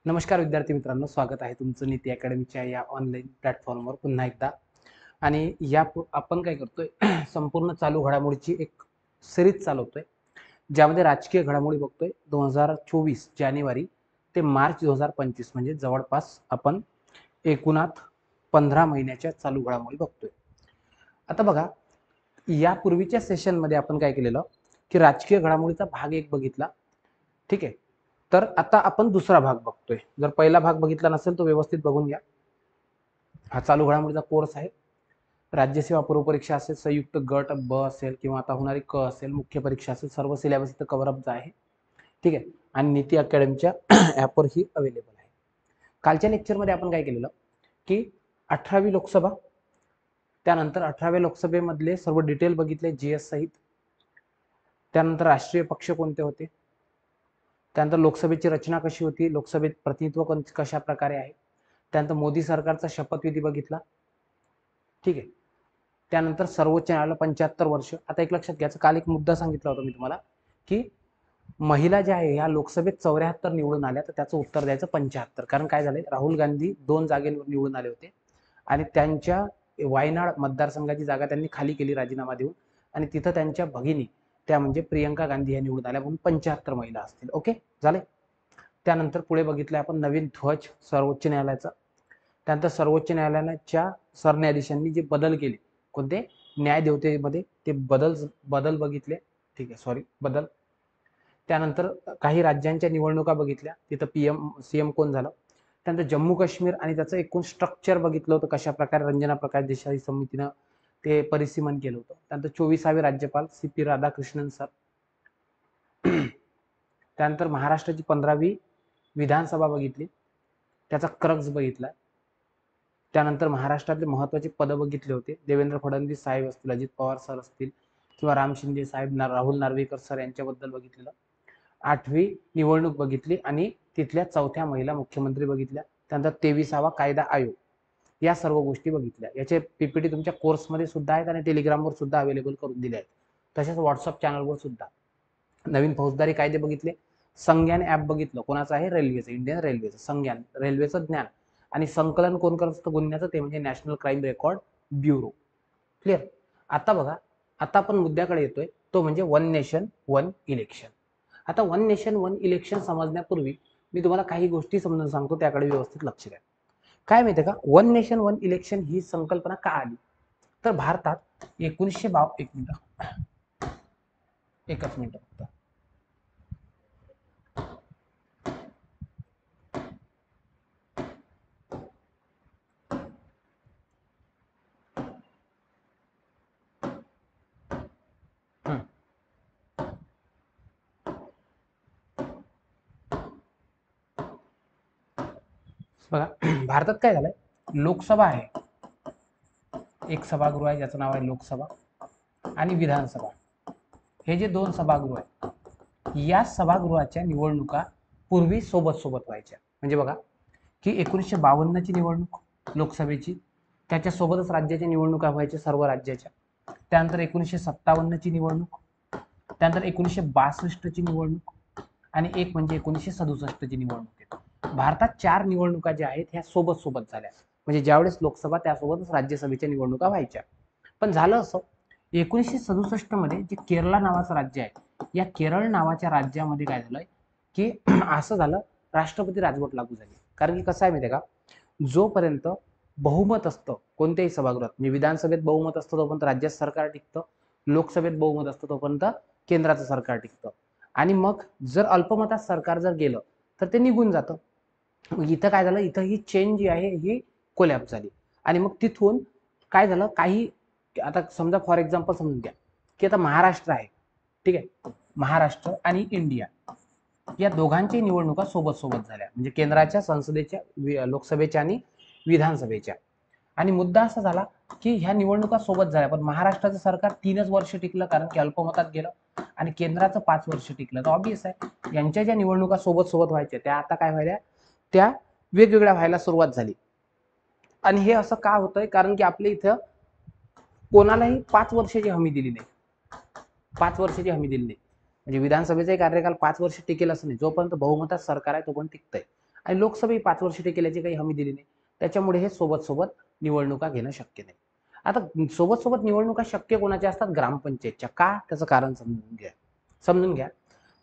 नमस्कार विद्यार्थी मित्रांनो, स्वागत आहे तुमचं नीती अकॅडमीच्या या ऑनलाईन प्लॅटफॉर्मवर पुन्हा एकदा. आणि आपण काय करतोय संपूर्ण चालू घडामोडीची एक सिरीज चालवतोय, ज्यामध्ये राजकीय घडामोडी बघतोय 2024 जानेवारी ते मार्च 2025, म्हणजे जवळपास आपण एकूणात 15 महिन्याच्या चालू घडामोडी बघतोय. आता बघा, यापूर्वीच्या सेशनमध्ये आपण काय केलेलं की राजकीय घडामोडीचा भाग 1 बघितला. ठीक आहे, तर आता आपण दुसरा भाग बघतोय. जर पहिला भाग बघितला नसेल तो व्यवस्थित बघून घ्या. हा चालू घडामोडीचा कोर्स आहे. राज्यसेवा पूर्व परीक्षा असेल, संयुक्त गट ब असेल किंवा आता होणारी क असेल, मुख्य परीक्षा असेल, सर्व सिलेबस इथं कव्हरअप आहे. ठीक आहे, आणि नीती अकॅडमीच्या ॲपवर ही अवेलेबल आहे. कालच्या लेक्चरमध्ये आपण काय केलेलं की 18वी लोकसभा, त्यानंतर 18व्या लोकसभेमधले सर्व डिटेल बघितले जीएस सहित. त्यानंतर राष्ट्रीय पक्ष कोणते होते, त्यानंतर लोकसभेची रचना कशी होती, लोकसभेत प्रतिनिधित्व कशा प्रकारे आहे, त्यानंतर मोदी सरकारचा शपथविधी बघितला. ठीक आहे, त्यानंतर सर्वोच्च न्यायालय 75 वर्ष. आता एक लक्षात घ्यायचं, काल एक मुद्दा सांगितला होता मी तुम्हाला की महिला ज्या आहे ह्या लोकसभेत 74 निवडून आल्या, तर त्याचं उत्तर द्यायचं 75. कारण काय झालंय, राहुल गांधी 2 जागेवर निवडून आले होते आणि त्यांच्या वायनाड मतदारसंघाची जागा त्यांनी खाली केली राजीनामा देऊन, आणि तिथं त्यांच्या भगिनी त्या म्हणजे प्रियंका गांधी या निवडून आल्या, म्हणून 75 महिला असतील. ओके झाले. त्यानंतर पुढे बघितलं आपण नवीन ध्वज सर्वोच्च न्यायालयाचा. त्यानंतर सर्वोच्च न्यायालयाच्या सरन्यायाधीशांनी जे बदल केले, कोणते न्यायदेवतेमध्ये, ते बदल बघितले. ठीक आहे, सॉरी, बदल. त्यानंतर काही राज्यांच्या निवडणुका बघितल्या, तिथं पीएम सीएम कोण झालं. त्यानंतर जम्मू काश्मीर आणि त्याचं एकूण स्ट्रक्चर बघितलं होतं, कशा प्रकारे रंजना प्रकाश देसाई समितीनं ते परिसीमन केलं होतं. त्यानंतर 24वे राज्यपाल CP राधाकृष्णन सर. त्यानंतर महाराष्ट्राची 15वी विधानसभा बघितली, त्याचा क्रक्स बघितला. त्यानंतर महाराष्ट्रातले महत्त्वाचे पद बघितले होते, देवेंद्र फडणवीस साहेब असतील, अजित पवार सर असतील किंवा राम शिंदे साहेब, राहुल नार्वेकर सर यांच्याबद्दल बघितलेलं. 8वी निवडणूक बघितली आणि तिथल्या 4थ्या महिला मुख्यमंत्री बघितल्या. त्यानंतर 23वा कायदा आयोग, या सर्व गोष्टी बघितल्या. याचे पीपीटी तुमच्या कोर्समध्ये सुद्धा आहेत आणि टेलिग्रामवर सुद्धा अवेलेबल करून दिले आहेत, तसेच व्हॉट्सअप चॅनलवर सुद्धा. नवीन फौजदारी कायदे बघितले. संज्ञान ॲप बघितलं, कोणाचं आहे, रेल्वेचं, इंडियन रेल्वेचं संज्ञान, रेल्वेचं ज्ञान. आणि संकलन कोण करत असतं गुन्ह्याचं, ते म्हणजे national crime record bureau. Clear. आता बघा, आता आपण मुद्द्याकडे येतोय, तो म्हणजे वन नेशन वन इलेक्शन. आता वन नेशन वन इलेक्शन समजण्यापूर्वी मी तुम्हाला काही गोष्टी समजून सांगतो, त्याकडे व्यवस्थित लक्ष द्या. काय माहितीये का, वन नेशन वन इलेक्शन ही संकल्पना का आली, तर भारतात 1952, एकच मिनिट फक्त. बघा, भारतात काय झालंय, लोकसभा आहे, एक सभागृह आहे ज्याचं नाव आहे लोकसभा, आणि विधानसभा, हे जे 2 सभागृह आहेत, या सभागृहाच्या निवडणुका पूर्वी सोबत सोबत व्हायच्या. म्हणजे बघा की 1952 ची निवडणूक लोकसभेची, त्याच्यासोबतच राज्याच्या निवडणुका व्हायच्या सर्व राज्याच्या. त्यानंतर 1957 ची निवडणूक, त्यानंतर 1962 ची निवडणूक, आणि एक म्हणजे 1967 ची निवडणूक. भारतात 4 निवडणुका ज्या आहेत ह्या सोबत सोबत झाल्या. म्हणजे ज्यावेळेस लोकसभा त्यासोबतच राज्यसभेच्या निवडणुका व्हायच्या. पण झालं असं, 1967 मध्ये जे केरळ नावाचं राज्य आहे, या केरळ नावाच्या राज्यामध्ये काय झालंय की असं झालं, राष्ट्रपती राजवट लागू झाली. कारण की कसं आहे माहिती आहे का, जोपर्यंत बहुमत असतं कोणत्याही सभागृहात, म्हणजे विधानसभेत बहुमत असतं तोपर्यंत राज्यात सरकार टिकतं, लोकसभेत बहुमत असतं तोपर्यंत केंद्राचं सरकार टिकतं. आणि मग जर अल्पमतात सरकार जर गेलं तर ते निघून जातं. मग इथं काय झालं, इथं ही चेंज जी आहे ही कोलॅप्स झाली. आणि मग तिथून काय झालं, काही आता समजा फॉर एक्झाम्पल समजून घ्या की आता महाराष्ट्र आहे, ठीक आहे, महाराष्ट्र आणि इंडिया या दोघांची निवडणुका सोबत सोबत झाल्या, म्हणजे केंद्राच्या, संसदेच्या, लोकसभेच्या आणि विधानसभेच्या. आणि मुद्दा असा झाला की ह्या निवडणुका सोबत झाल्या, पण महाराष्ट्राचं सरकार 3च वर्ष टिकलं कारण की अल्पमतात गेलं, आणि केंद्राचं 5 वर्ष टिकलं. तर ऑब्विस आहे यांच्या ज्या निवडणुका सोबत सोबत व्हायच्या त्या आता काय व्हायला, त्या वेगवेगळ्या व्हायला सुरुवात झाली. आणि हे असं का होतंय, कारण की आपल्या इथं कोणालाही 5 वर्षाची हमी दिली नाही, 5 वर्षाची हमी दिली नाही. म्हणजे विधानसभेचा कार्यकाल 5 वर्ष टिकेल असं नाही, जोपर्यंत बहुमतात सरकार आहे तोपर्यंत टिकतंय. आणि लोकसभा 5 वर्ष टिकेल काही हमी दिली नाही. त्याच्यामुळे हे सोबत सोबत निवडणुका घेणं शक्य नाही. आता सोबत सोबत निवडणुका शक्य कोणाच्या असतात? ग्रामपंचायतच्या. का? त्याचं कारण समजून घ्या.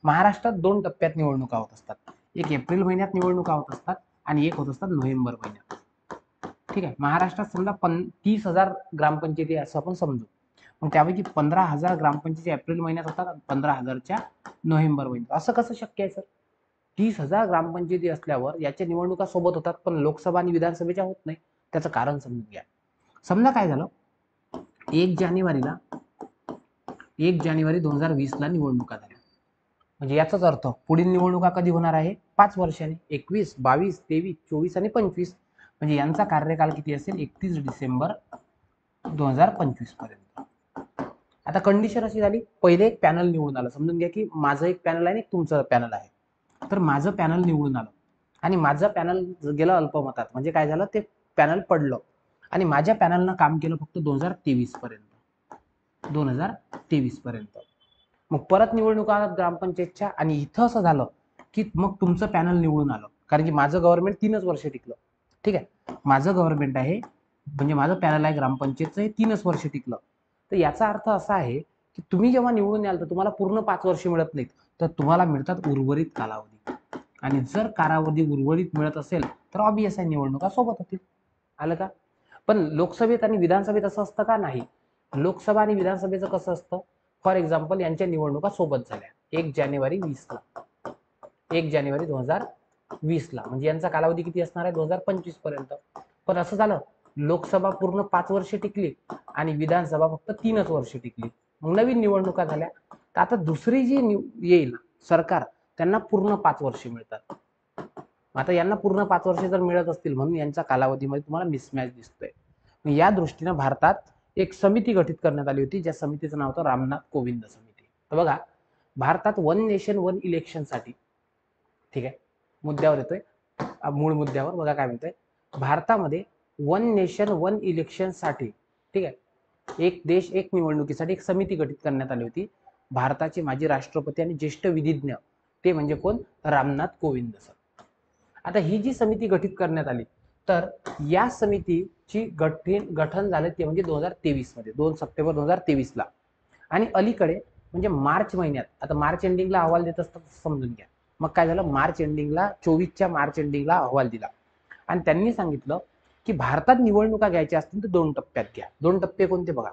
महाराष्ट्रात 2 टप्प्यात निवडणुका होत असतात. एक एप्रिल महिन्यात निवडणुका होत असतात आणि एक होत असतात नोव्हेंबर महिन्यात. ठीक आहे. महाराष्ट्रात समजा 30,000 ग्रामपंचायती असं आपण समजू. मग त्यापैकी 15,000 ग्रामपंचायती एप्रिल महिन्यात होतात आणि 15,000च्या नोव्हेंबर महिन्यात. असं कसं शक्य आहे सर? 30,000 ग्रामपंचायती असल्यावर याच्या निवडणुका सोबत होतात, पण लोकसभा आणि विधानसभेच्या होत नाही. त्याचं कारण समजून घ्या. समजा काय झालं, 1 जानेवारी 2020ला निवडणुका झाल्या. म्हणजे याचाच अर्थ पुढील निवडणुका कधी होणार आहे? 5 वर्षांनी. 21, 22, 23, 24 आणि 25. म्हणजे यांचा कार्यकाल किती असेल? 31 डिसेंबर 2025 पर्यंत. आता कंडिशन अशी झाली, पहिले एक पॅनल निवडून आलं. समजून घ्या की माझं एक पॅनल आहे आणि तुमचं पॅनल आहे. तर माझं पॅनल निवडून आलं आणि माझं पॅनल गेलं अल्पमतात. म्हणजे काय झालं, ते पॅनल पडलं आणि माझ्या पॅनलनं काम केलं फक्त 2023 पर्यंत. मग परत निवडणुका ग्रामपंचायतच्या आणि इथं असं झालं की मग तुमचं पॅनल निवडून आलं, कारण की माझं गव्हर्नमेंट 3च वर्ष टिकलं. ठीक आहे. माझं गव्हर्नमेंट आहे म्हणजे माझं पॅनल आहे ग्रामपंचायतचं, हे 3च वर्ष टिकलं. तर याचा अर्थ असा आहे की तुम्ही जेव्हा निवडून याल तर तुम्हाला पूर्ण 5 वर्ष मिळत नाहीत, तर तुम्हाला मिळतात उर्वरित कालावधी. आणि जर कालावधी उर्वरित मिळत असेल तर ऑब्वियस आहे निवडणुका सोबत होतील. आलं का? पण लोकसभेत आणि विधानसभेत असं असतं का? नाही. लोकसभा आणि विधानसभेचं कसं असतं? फॉर एक्झाम्पल यांच्या निवडणुका सोबत झाल्या 1 जानेवारी 2020ला, म्हणजे यांचा कालावधी किती असणार आहे? 2025 पर्यंत. पण असं झालं, लोकसभा पूर्ण 5 वर्ष टिकली आणि विधानसभा फक्त 3च वर्ष टिकली. मग नवीन निवडणुका झाल्या. तर आता दुसरी जी येईल सरकार, त्यांना पूर्ण 5 वर्ष मिळतात. आता यांना पूर्ण 5 वर्ष जर मिळत असतील म्हणून यांच्या कालावधीमध्ये तुम्हाला मिसमॅच दिसतोय. या दृष्टीनं भारतात एक समिती गठीत करण्यात आली होती, ज्या समितीचं नाव होतं रामनाथ कोविंद समिती. तर बघा, भारतात 1 नेशन 1 इलेक्शनसाठी, ठीक आहे, मुद्द्यावर येतोय, मूळ मुद्द्यावर. बघा काय म्हणतोय, भारतामध्ये 1 नेशन 1 इलेक्शनसाठी, ठीक आहे, एक देश एक निवडणुकीसाठी एक समिती गठीत करण्यात आली होती. भारताचे माजी राष्ट्रपती आणि ज्येष्ठ विधिज्ञ ते म्हणजे कोण? रामनाथ कोविंद सर. आता ही जी समिती गठीत करण्यात आली, तर या समितीची गठन झालं ते म्हणजे 2023 मध्ये, 2 सप्टेंबर 2023ला. आणि अलीकडे म्हणजे मार्च महिन्यात, आता मार्च एंडिंगला अहवाल देत असतात समजून घ्या. मग काय झालं, मार्च एंडिंगला 24च्या मार्च एंडिंगला अहवाल दिला आणि त्यांनी सांगितलं की भारतात निवडणुका घ्यायच्या असतील तर 2 टप्प्यात घ्या. 2 टप्पे कोणते? बघा,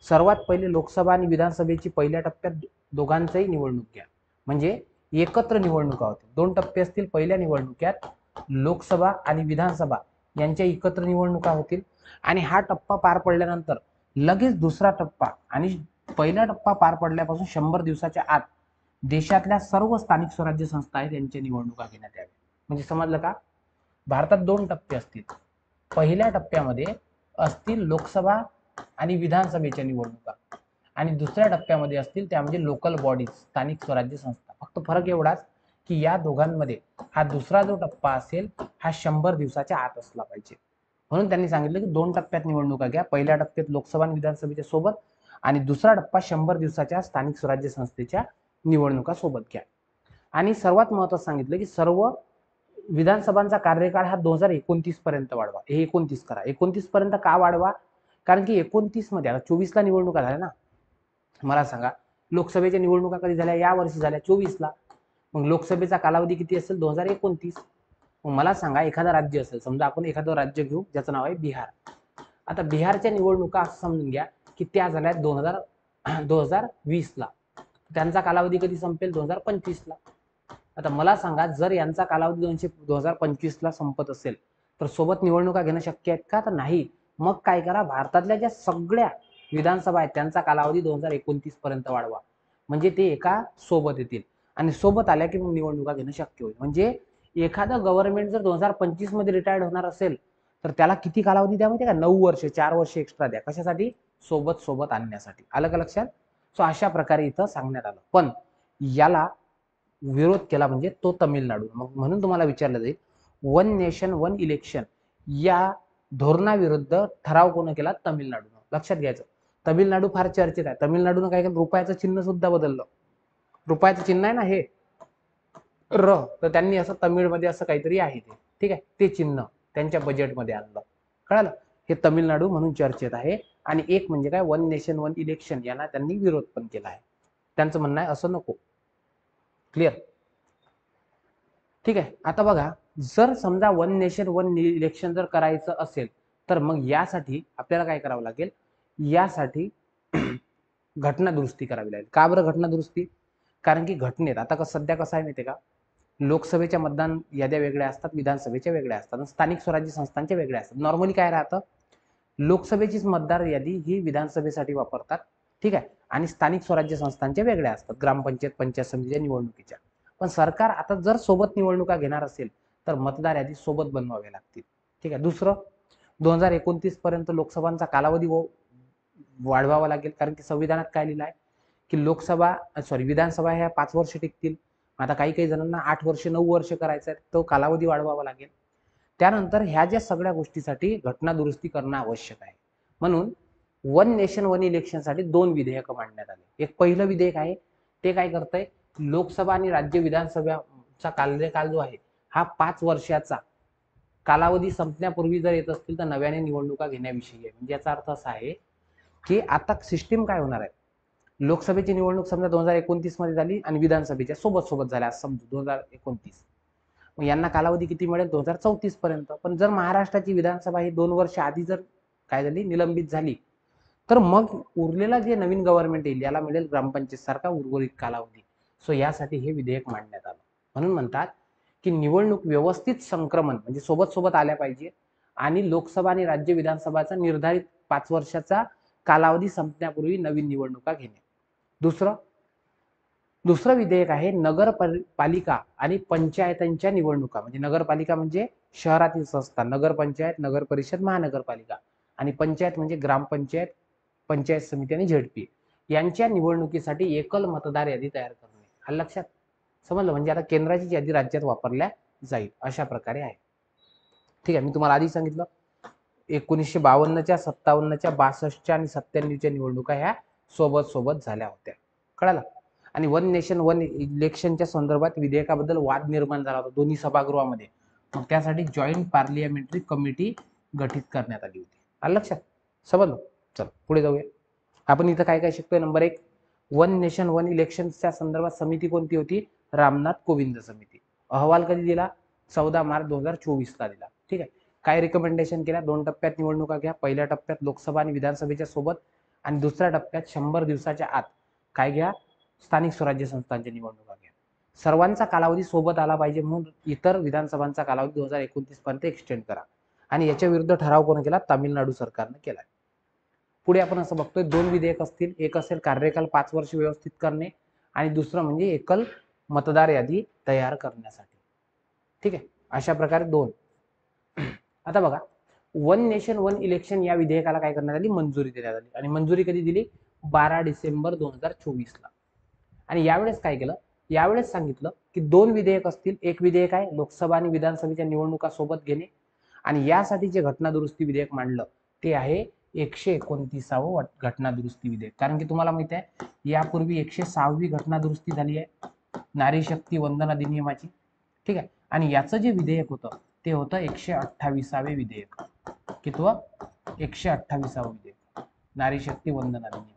सर्वात पहिले लोकसभा आणि विधानसभेची पहिल्या टप्प्यात दोघांचंही निवडणूक घ्या. म्हणजे एकत्र निवडणुका होतील. 2 टप्पे असतील. पहिल्या निवडणुक्यात लोकसभा आणि विधानसभा यांच्या एकत्र निवडणुका होतील आणि हा टप्पा पार पडल्यानंतर लगेच दुसरा टप्पा, आणि पहिला टप्पा पार पडल्यापासून 100 दिवसाच्या आत देशातल्या सर्व स्थानिक स्वराज्य संस्था आहेत यांच्या निवडणुका घेण्यात याव्या. म्हणजे समजलं का? भारतात 2 टप्पे असतील. पहिल्या टप्प्यामध्ये असतील लोकसभा आणि विधानसभेच्या निवडणुका आणि दुसऱ्या टप्प्यामध्ये असतील त्या म्हणजे लोकल बॉडीज, स्थानिक स्वराज्य संस्था. फक्त फरक एवढाच की या दोघांमध्ये हा दुसरा जो टप्पा असेल हा 100 दिवसाच्या आत असला पाहिजे. म्हणून त्यांनी सांगितलं की 2 टप्प्यात निवडणुका घ्या. पहिल्या टप्प्यात लोकसभा आणि विधानसभेच्या सोबत आणि दुसरा टप्पा 100 दिवसाच्या स्थानिक स्वराज्य संस्थेच्या निवडणुका सोबत घ्या. आणि सर्वात महत्त्वाचं सांगितलं की सर्व विधानसभांचा कार्यकाळ हा 2029 पर्यंत वाढवा. हे 29 करा. 29 पर्यंत का वाढवा? कारण की 29 मध्ये, आता 24ला निवडणुका झाल्या ना, मला सांगा लोकसभेच्या निवडणुका कधी झाल्या? या वर्षी झाल्या 24ला. मग लोकसभेचा कालावधी किती असेल? 2029. मग मला सांगा, एखादं राज्य असेल, समजा आपण एखादं राज्य घेऊ ज्याचं नाव आहे बिहार. आता बिहारच्या निवडणुका असं समजून घ्या की त्या झाल्या 2020ला. त्यांचा कालावधी कधी संपेल? 2025ला. आता मला सांगा, जर यांचा कालावधी 2025ला संपत असेल तर सोबत निवडणुका घेणं शक्य आहेत का? तर नाही. मग काय करा, भारतातल्या ज्या सगळ्या विधानसभा आहेत त्यांचा कालावधी 2029 पर्यंत वाढवा. म्हणजे ते एका सोबत येतील आणि सोबत आल्या की मग निवडणुका घेणं शक्य होईल. म्हणजे एखादं गव्हर्नमेंट जर 2025 मध्ये रिटायर्ड होणार असेल तर त्याला किती कालावधी द्या माहिती का? 9 वर्ष, 4 वर्ष एक्स्ट्रा द्या. कशासाठी? सोबत आणण्यासाठी. आलं का लक्षात? सो अशा प्रकारे इथं सांगण्यात आलं. पण याला विरोध केला म्हणजे तो तामिळनाडू. मग म्हणून तुम्हाला विचारलं जाईल, 1 नेशन 1 इलेक्शन या धोरणाविरुद्ध ठराव कोण केला? तामिळनाडूनं. लक्षात घ्यायचं, तामिळनाडू फार चर्चेत आहे. तामिळनाडूनं काय केलं? रुपयाचं चिन्ह सुद्धा बदललं. रुपयाचं चिन्ह आहे ना हे, र, तर त्यांनी असं तमिळमध्ये असं काहीतरी आहे ते, ठीक आहे, ते चिन्ह त्यांच्या बजेटमध्ये आणलं. कळालं? हे तमिळनाडू म्हणून चर्चेत आहे. आणि एक म्हणजे काय, वन नेशन वन इलेक्शन यांना त्यांनी विरोध पण केला आहे. त्यांचं म्हणणं आहे असं नको. क्लिअर? ठीक आहे. आता बघा, जर समजा वन नेशन वन इलेक्शन जर करायचं असेल तर मग यासाठी आपल्याला काय करावं लागेल, यासाठी घटना दुरुस्ती करावी लागेल. का बरं घटना दुरुस्ती? कारण की घटनेत आता सध्या कसं आहे माहिती आहे का, लोकसभेच्या मतदान याद्या वेगळ्या असतात, विधानसभेच्या वेगळ्या असतात, स्थानिक स्वराज्य संस्थांच्या वेगळ्या असतात. नॉर्मली काय राहतं, लोकसभेचीच मतदार यादी ही विधानसभेसाठी वापरतात, ठीक आहे, आणि स्थानिक स्वराज्य संस्थांच्या वेगळ्या असतात, ग्रामपंचायत पंचायत समितीच्या निवडणुकीच्या. पण सरकार आता जर सोबत निवडणुका घेणार असेल तर मतदार यादी सोबत बनवावे लागतील. ठीक आहे. दुसरं, 2029 पर्यंत लोकसभांचा कालावधी वाढवावा लागेल, कारण की संविधानात काय लिहिलं आहे की विधानसभा ह्या 5 वर्ष टिकतील. आता काही काही जणांना 8 वर्ष 9 वर्ष करायचं आहे, तो कालावधी वाढवावा लागेल. त्यानंतर ह्या ज्या सगळ्या गोष्टीसाठी घटना दुरुस्ती करणं आवश्यक आहे. म्हणून वन नेशन वन इलेक्शनसाठी 2 विधेयकं मांडण्यात आले. एक पहिलं विधेयक आहे, ते काय करतंय, लोकसभा आणि राज्य विधानसभाचा कार्यकाल जो आहे हा 5 वर्षाचा कालावधी संपण्यापूर्वी जर येत असतील तर नव्याने निवडणुका घेण्याविषयी आहे. म्हणजे याचा अर्थ असा आहे की आता सिस्टीम काय होणार आहे, लोकसभेची निवडणूक समजा 2029 मध्ये झाली आणि विधानसभेच्या सोबत सोबत झाल्या समजू 2029, मग यांना कालावधी किती मिळेल, 2034 पर्यंत. पण जर महाराष्ट्राची विधानसभा ही 2 वर्ष आधी जर काय झाली, निलंबित झाली, तर मग उरलेला जे नवीन गव्हर्नमेंट येईल याला मिळेल ग्रामपंचायत सारखा उर्वरित कालावधी. सो यासाठी हे विधेयक मांडण्यात आलं. म्हणून म्हणतात की निवडणूक व्यवस्थित संक्रमण म्हणजे सोबत सोबत आल्या पाहिजे आणि लोकसभा आणि राज्य विधानसभाचा निर्धारित 5 वर्षाचा कालावधी संपण्यापूर्वी नवीन निवडणुका घेणे. दुसरं विधेयक आहे नगरपालिका आणि पंचायतांच्या निवडणुका. म्हणजे नगरपालिका म्हणजे शहरातील संस्था, नगरपंचायत, नगर परिषद, महानगरपालिका, आणि पंचायत म्हणजे ग्रामपंचायत, पंचायत समिती आणि झेडपी यांच्या निवडणुकीसाठी एकल मतदार यादी तयार करणे. हा लक्षात समजलं? म्हणजे आता केंद्राची यादी राज्यात वापरल्या जाईल अशा प्रकारे आहे. ठीक आहे. मी तुम्हाला आधी सांगितलं 1952च्या, 57च्या, 62च्या आणि 97च्या निवडणुका ह्या सोबत सोबत झाल्या होत्या. कळालं? आणि वन नेशन वन इलेक्शनच्या संदर्भात विधेयकाबद्दल वाद निर्माण झाला होता दोन्ही सभागृहामध्ये. मग त्यासाठी जॉईंट पार्लियामेंटरी कमिटी गठीत करण्यात आली होती. आलं लक्षात? समजलं? चल पुढे जाऊया. आपण इथं काय काय शिकतोय. नंबर 1, वन नेशन वन इलेक्शनच्या संदर्भात समिती कोणती होती? रामनाथ कोविंद समिती. अहवाल कधी दिला? 14 मार्च 2024 ला दिला. ठीक आहे. काय रिकमेंडेशन केल्या? 2 टप्प्यात निवडणुका घ्या. पहिल्या टप्प्यात लोकसभा आणि विधानसभेच्या सोबत, आणि दुसऱ्या टप्प्यात 100 दिवसाच्या आत काय घ्या? स्थानिक स्वराज्य संस्थांच्या निवडणुका घ्या. सर्वांचा कालावधी सोबत आला पाहिजे म्हणून इतर विधानसभांचा कालावधी 2029 पर्यंत एक्सटेंड करा. आणि याच्या विरुद्ध ठराव कोण केला? तामिळनाडू सरकारने केला. पुढे आपण असं बघतोय 2 विधेयक असतील. एक असेल कार्यकाल 5 वर्ष व्यवस्थित करणे, आणि दुसरं म्हणजे एकल मतदार यादी तयार करण्यासाठी. ठीक आहे. अशा प्रकारे 2. आता बघा, वन नेशन वन इलेक्शन या विधेयकाला काय करण्यात आली? मंजुरी देण्यात आली. आणि मंजुरी कधी दिली? 12 डिसेंबर 2024 ला. आणि यावेळेस काय केलं? यावेळेस सांगितलं की 2 विधेयक असतील. एक विधेयक आहे लोकसभा आणि विधानसभेच्या निवडणुका सोबत घेणे, आणि यासाठी जे घटना दुरुस्ती विधेयक मांडलं ते आहे 129व घटना दुरुस्ती विधेयक. कारण की तुम्हाला माहिती आहे यापूर्वी 106वी घटना दुरुस्ती झाली आहे नारी शक्ती वंदन अधिनियमाची. ठीक आहे. आणि याचं जे विधेयक होतं ते होतं 128वे विधेयक. कितवं? 128वे विधेयक, नारी शक्ती वंदन अधिनियम.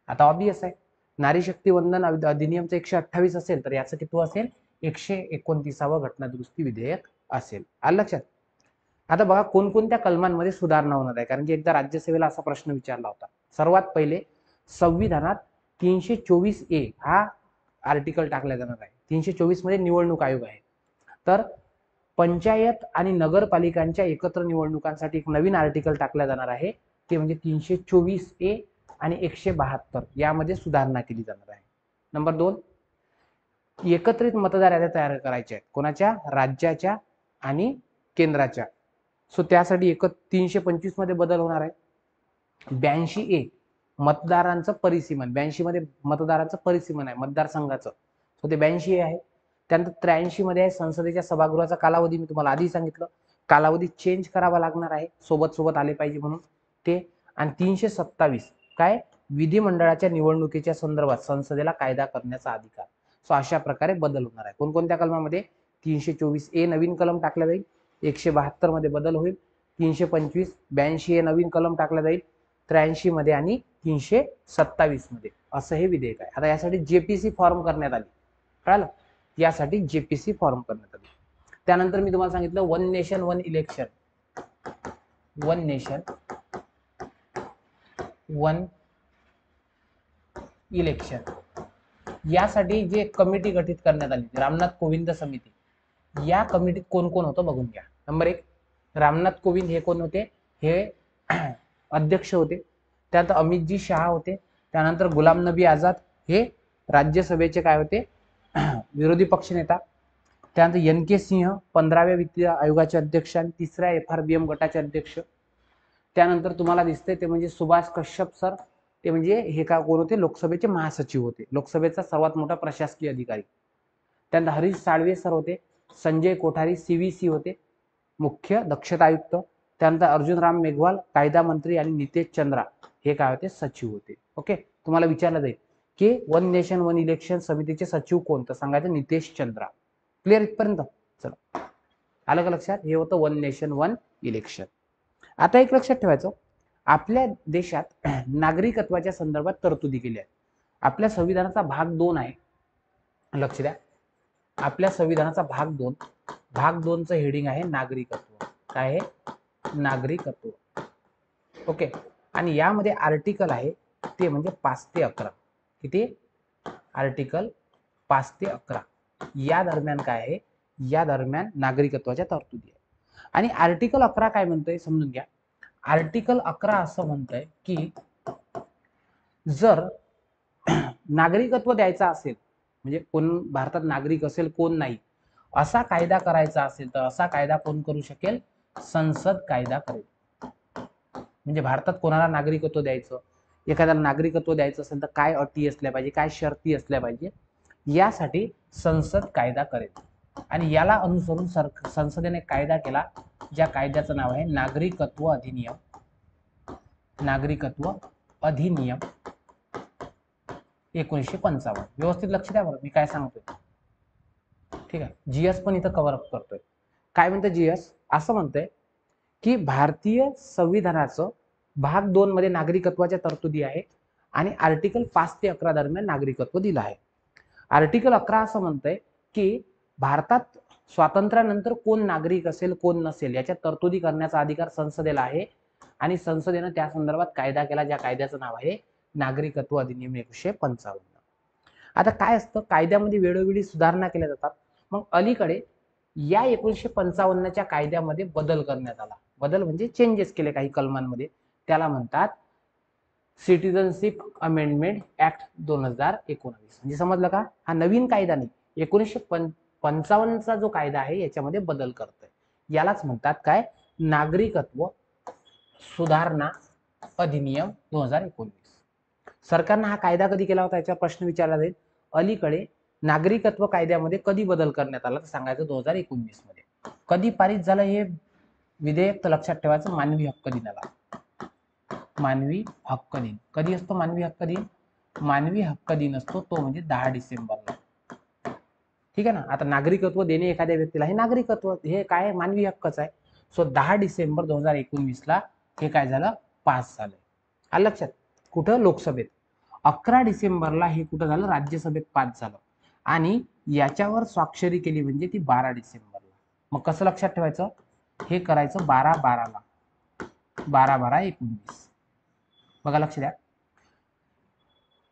आता ऑब्वियस आहे, नारी शक्ती वंदन अधिनियमचं 128 असेल तर याचं कितवं असेल? 129वं घटना दुरुस्ती विधेयक असेल. आलं लक्षात? आता बघा कोणकोणत्या कलमांमध्ये सुधारणा होणार आहे, कारण की एकदा राज्यसभेला असा प्रश्न विचारला होता. सर्वात पहिले संविधानात 324A हा आर्टिकल टाकला जाणार आहे. 324 मध्ये निवडणूक आयोग आहे. तर पंचायत आणि नगरपालिकांच्या एकत्र निवडणुकांसाठी एक नवीन आर्टिकल टाकला जाणार आहे, ते म्हणजे 324A आणि 172 यामध्ये सुधारणा केली जाणार आहे. नंबर 2, एकत्रित मतदार याद्या तयार करायच्या आहेत. कोणाच्या? राज्याच्या आणि केंद्राच्या. सो त्यासाठी 325 मध्ये बदल होणार आहे. 82A मतदारांचं परिसीमन, 82 मध्ये मतदारांचं परिसीमन आहे मतदारसंघाचं, सो ते 82A आहे. त्यानंतर 83 मध्ये आहे संसदेच्या सभागृहाचा कालावधी. मी तुम्हाला आधी सांगितलं कालावधी चेंज करावा लागणार आहे, सोबत सोबत आले पाहिजे म्हणून ते. आणि 327 काय? विधिमंडळाच्या निवडणुकीच्या संदर्भात संसदेला कायदा करण्याचा अधिकार. सो अशा प्रकारे बदल होणार आहे. कोणकोणत्या कलमामध्ये? 324A नवीन कलम टाकला जाईल, 172 मध्ये बदल होईल, 325 82A नवीन कलम टाकला जाईल, 83 मध्ये आणि 327 मध्ये असं हे विधेयक आहे. आता यासाठी जेपीसी फॉर्म करण्यात आली, कळलं? यासाठी जेपीसी फॉर्म करण्यात आली. त्यानंतर मी तुम्हाला सांगितलं one nation one election, one nation one election यासाठी जे कमिटी गठीत करण्यात आली, रामनाथ कोविंद समिती, या कमिटीत कोण कोण होतं बघून घ्या. नंबर 1 रामनाथ कोविंद हे कोण होते? हे अध्यक्ष होते. त्यानंतर अमितजी शहा होते. त्यानंतर गुलाम नबी आझाद हे राज्यसभेचे काय होते? विरोधी पक्ष नेता. त्यानंतर NK सिंह 15व्या वित्त आयोगाचे अध्यक्ष आणि 3ऱ्या FRBM गटाचे अध्यक्ष. त्यानंतर तुम्हाला दिसते ते म्हणजे सुभाष कश्यप सर, ते म्हणजे हे का कोण होते? लोकसभेचे महासचिव होते, लोकसभेचा सर्वात मोठा प्रशासकीय अधिकारी. त्यानंतर हरीश साळवे सर होते, संजय कोठारी CVC होते, मुख्य दक्षता आयुक्त. त्यानंतर अर्जुन राम मेघवाल कायदा मंत्री आणि नितेश चंद्रा हे काय होते? सचिव होते. ओके, तुम्हाला विचारलं जाईल की वन नेशन वन इलेक्शन समितीचे सचिव कोण? तर सांगायचं नितेश चंद्रा. क्लिअर इथपर्यंत? चला, आलं का लक्षात? हे होतं वन नेशन वन इलेक्शन. आता एक लक्षात ठेवायचं, आपल्या देशात नागरिकत्वाच्या संदर्भात तरतुदी केल्या आहेत. आपल्या संविधानाचा भाग 2 आहे, लक्ष द्या. आपल्या संविधानाचा भाग 2, भाग 2चं हेडिंग आहे नागरिकत्व. काय आहे? नागरिकत्व. ओके, आणि यामध्ये आर्टिकल आहे ते म्हणजे 5 ते 11. किती? आर्टिकल 5 ते 11 या दरम्यान काय आहे? या दरम्यान नागरिकत्वाच्या तरतुदी आहे. आणि आर्टिकल 11 काय म्हणतोय समजून घ्या. आर्टिकल 11 असं म्हणतंय की जर नागरिकत्व द्यायचं असेल, म्हणजे कोण भारतात नागरिक असेल कोण नाही, असा कायदा करायचा असेल तर असा कायदा कोण करू शकेल? संसद कायदा करेल. म्हणजे भारतात कोणाला नागरिकत्व द्यायचं, एखाद्याला नागरिकत्व द्यायचं असेल तर काय अटी असल्या पाहिजे, काय शर्ती असल्या पाहिजे, यासाठी संसद कायदा करेल. आणि याला अनुसरून संसदेने कायदा केला, ज्या कायद्याचं नाव आहे नागरिकत्व अधिनियम. नागरिकत्व अधिनियम 1955. व्यवस्थित लक्ष द्या बरं मी काय सांगतोय. ठीक आहे, जीएस पण इथं कव्हर अप करतोय. काय म्हणतं जीएस? असं म्हणतंय की भारतीय संविधानाचं भाग 2 मध्ये नागरिकत्वाच्या तरतुदी आहे आणि आर्टिकल 5 ते 11 दरम्यान नागरिकत्व दिलं आहे. आर्टिकल 11 असं म्हणतंय की भारतात स्वातंत्र्यानंतर कोण नागरिक असेल कोण नसेल याच्या तरतुदी करण्याचा अधिकार संसदेला आहे आणि संसदेनं त्या संदर्भात कायदा केला, ज्या कायद्याचं नाव आहे नागरिकत्व अधिनियम 1955. आता काय असतं, कायद्यामध्ये वेळोवेळी सुधारणा केल्या जातात. मग अलीकडे या 1955च्या कायद्यामध्ये बदल करण्यात आला. बदल म्हणजे चेंजेस केले काही कलमांमध्ये, त्याला म्हणतात सिटिझनशिप अमेंडमेंट ऍक्ट 2019. म्हणजे समजलं का? हा नवीन कायदा नाही, 1955चा जो कायदा आहे याच्यामध्ये बदल करतोय. यालाच म्हणतात काय? नागरिकत्व सुधारणा अधिनियम 2019. सरकारनं हा कायदा कधी केला होता याच्यावर प्रश्न विचारला जाईल. अलीकडे नागरिकत्व कायद्यामध्ये कधी बदल करण्यात आला तर सांगायचं 2019 मध्ये. कधी पारित झालं हे विधेयक तर लक्षात ठेवायचं, मानवी हक्क दिनाला. मानवी हक्क दिन कधी असतो? मानवी हक्क दिन, मानवी हक्क दिन असतो तो म्हणजे 10 डिसेंबरला. ठीक आहे ना. आता नागरिकत्व देणे एखाद्या व्यक्तीला हे नागरिकत्व हे काय मानवी हक्कच आहे. सो 10 डिसेंबर 2019ला हे काय झालं? पास झालं. आलं लक्षात? कुठं? लोकसभेत. 11 डिसेंबरला हे कुठं झालं? राज्यसभेत पास झालं. आणि याच्यावर स्वाक्षरी केली म्हणजे ती 12 डिसेंबरला. मग कसं लक्षात ठेवायचं? हे करायचं 12/12ला. 12/12/19. बघा लक्ष द्या.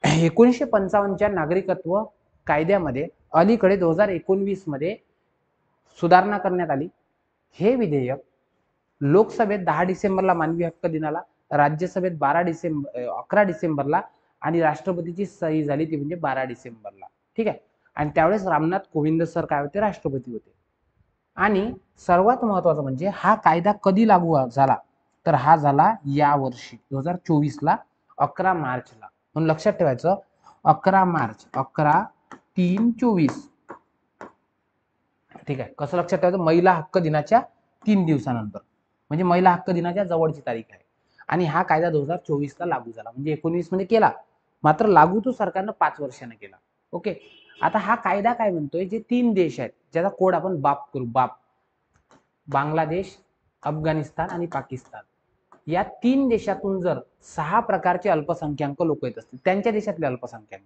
1955च्या नागरिकत्व कायद्यामध्ये अलीकडे 2019 मध्ये सुधारणा करण्यात आली. हे विधेयक लोकसभेत 10 डिसेंबरला मानवी हक्क दिनाला, राज्यसभेत 11 डिसेंबरला आणि राष्ट्रपतीची सही झाली ती म्हणजे 12 डिसेंबरला. ठीक आहे. आणि त्यावेळेस रामनाथ कोविंद सर काय होते? राष्ट्रपती होते. आणि सर्वात महत्वाचं म्हणजे हा कायदा कधी लागू झाला तर हा झाला या वर्षी 2024ला 11 मार्चला. म्हणून लक्षात ठेवायचं 11 मार्च 11/3/24. ठीक आहे. कसं लक्षात ठेवायचं? महिला हक्क दिनाच्या 3 दिवसानंतर, म्हणजे महिला हक्क दिनाच्या जवळची तारीख आहे. आणि हा कायदा 2024ला लागू झाला. म्हणजे 19 मध्ये केला, मात्र लागू तो सरकारनं 5 वर्षांनी केला. ओके. आता हा कायदा काय म्हणतोय, जे 3 देश आहेत ज्याचा कोड आपण बाप करू, बाप, बांगलादेश, अफगाणिस्तान आणि पाकिस्तान, या 3 देशातून जर 6 प्रकारचे अल्पसंख्याक लोक येत असतील, त्यांच्या देशातले अल्पसंख्याक,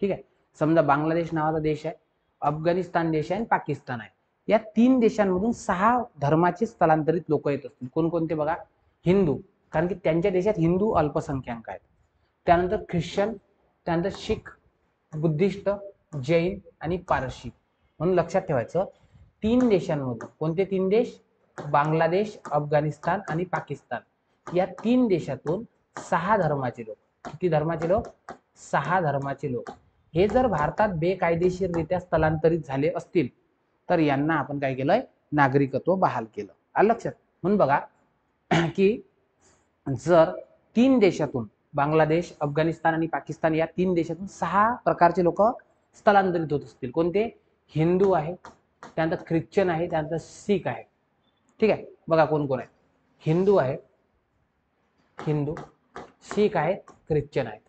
ठीक आहे, समजा बांगलादेश नावाचा देश आहे, अफगाणिस्तान देश आहे आणि पाकिस्तान आहे, या 3 देशांमधून 6 धर्माचे स्थलांतरित लोक येत असतील. कोणकोणते बघा, हिंदू, कारण की त्यांच्या देशात हिंदू अल्पसंख्याक आहेत, त्यानंतर ख्रिश्चन, त्यानंतर शीख, बुद्धिस्ट, जैन आणि पारशी. म्हणून लक्षात ठेवायचं, 3 देशांमधून, कोणते 3 देश, बांगलादेश, अफगाणिस्तान आणि पाकिस्तान, या 3 देशातून 6 धर्माचे लोक, किती धर्माचे लोक, 6 धर्माचे लोक हे जर भारतात बेकायदेशीररित्या स्थलांतरित झाले असतील, तर यांना आपण काय केलंय, नागरिकत्व बहाल केलं. आलं लक्षात. म्हणून बघा की जर 3 देशातून, बांगलादेश, अफगाणिस्तान आणि पाकिस्तान, या 3 देशातून 6 प्रकारचे लोक स्थलांतरित होत असतील, कोणते, हिंदू आहे, त्यानंतर ख्रिश्चन आहे, त्यानंतर शीख आहे, ठीक आहे, बघा कोण कोण आहे, हिंदू आहे, हिंदू, शीख आहेत, ख्रिश्चन आहेत.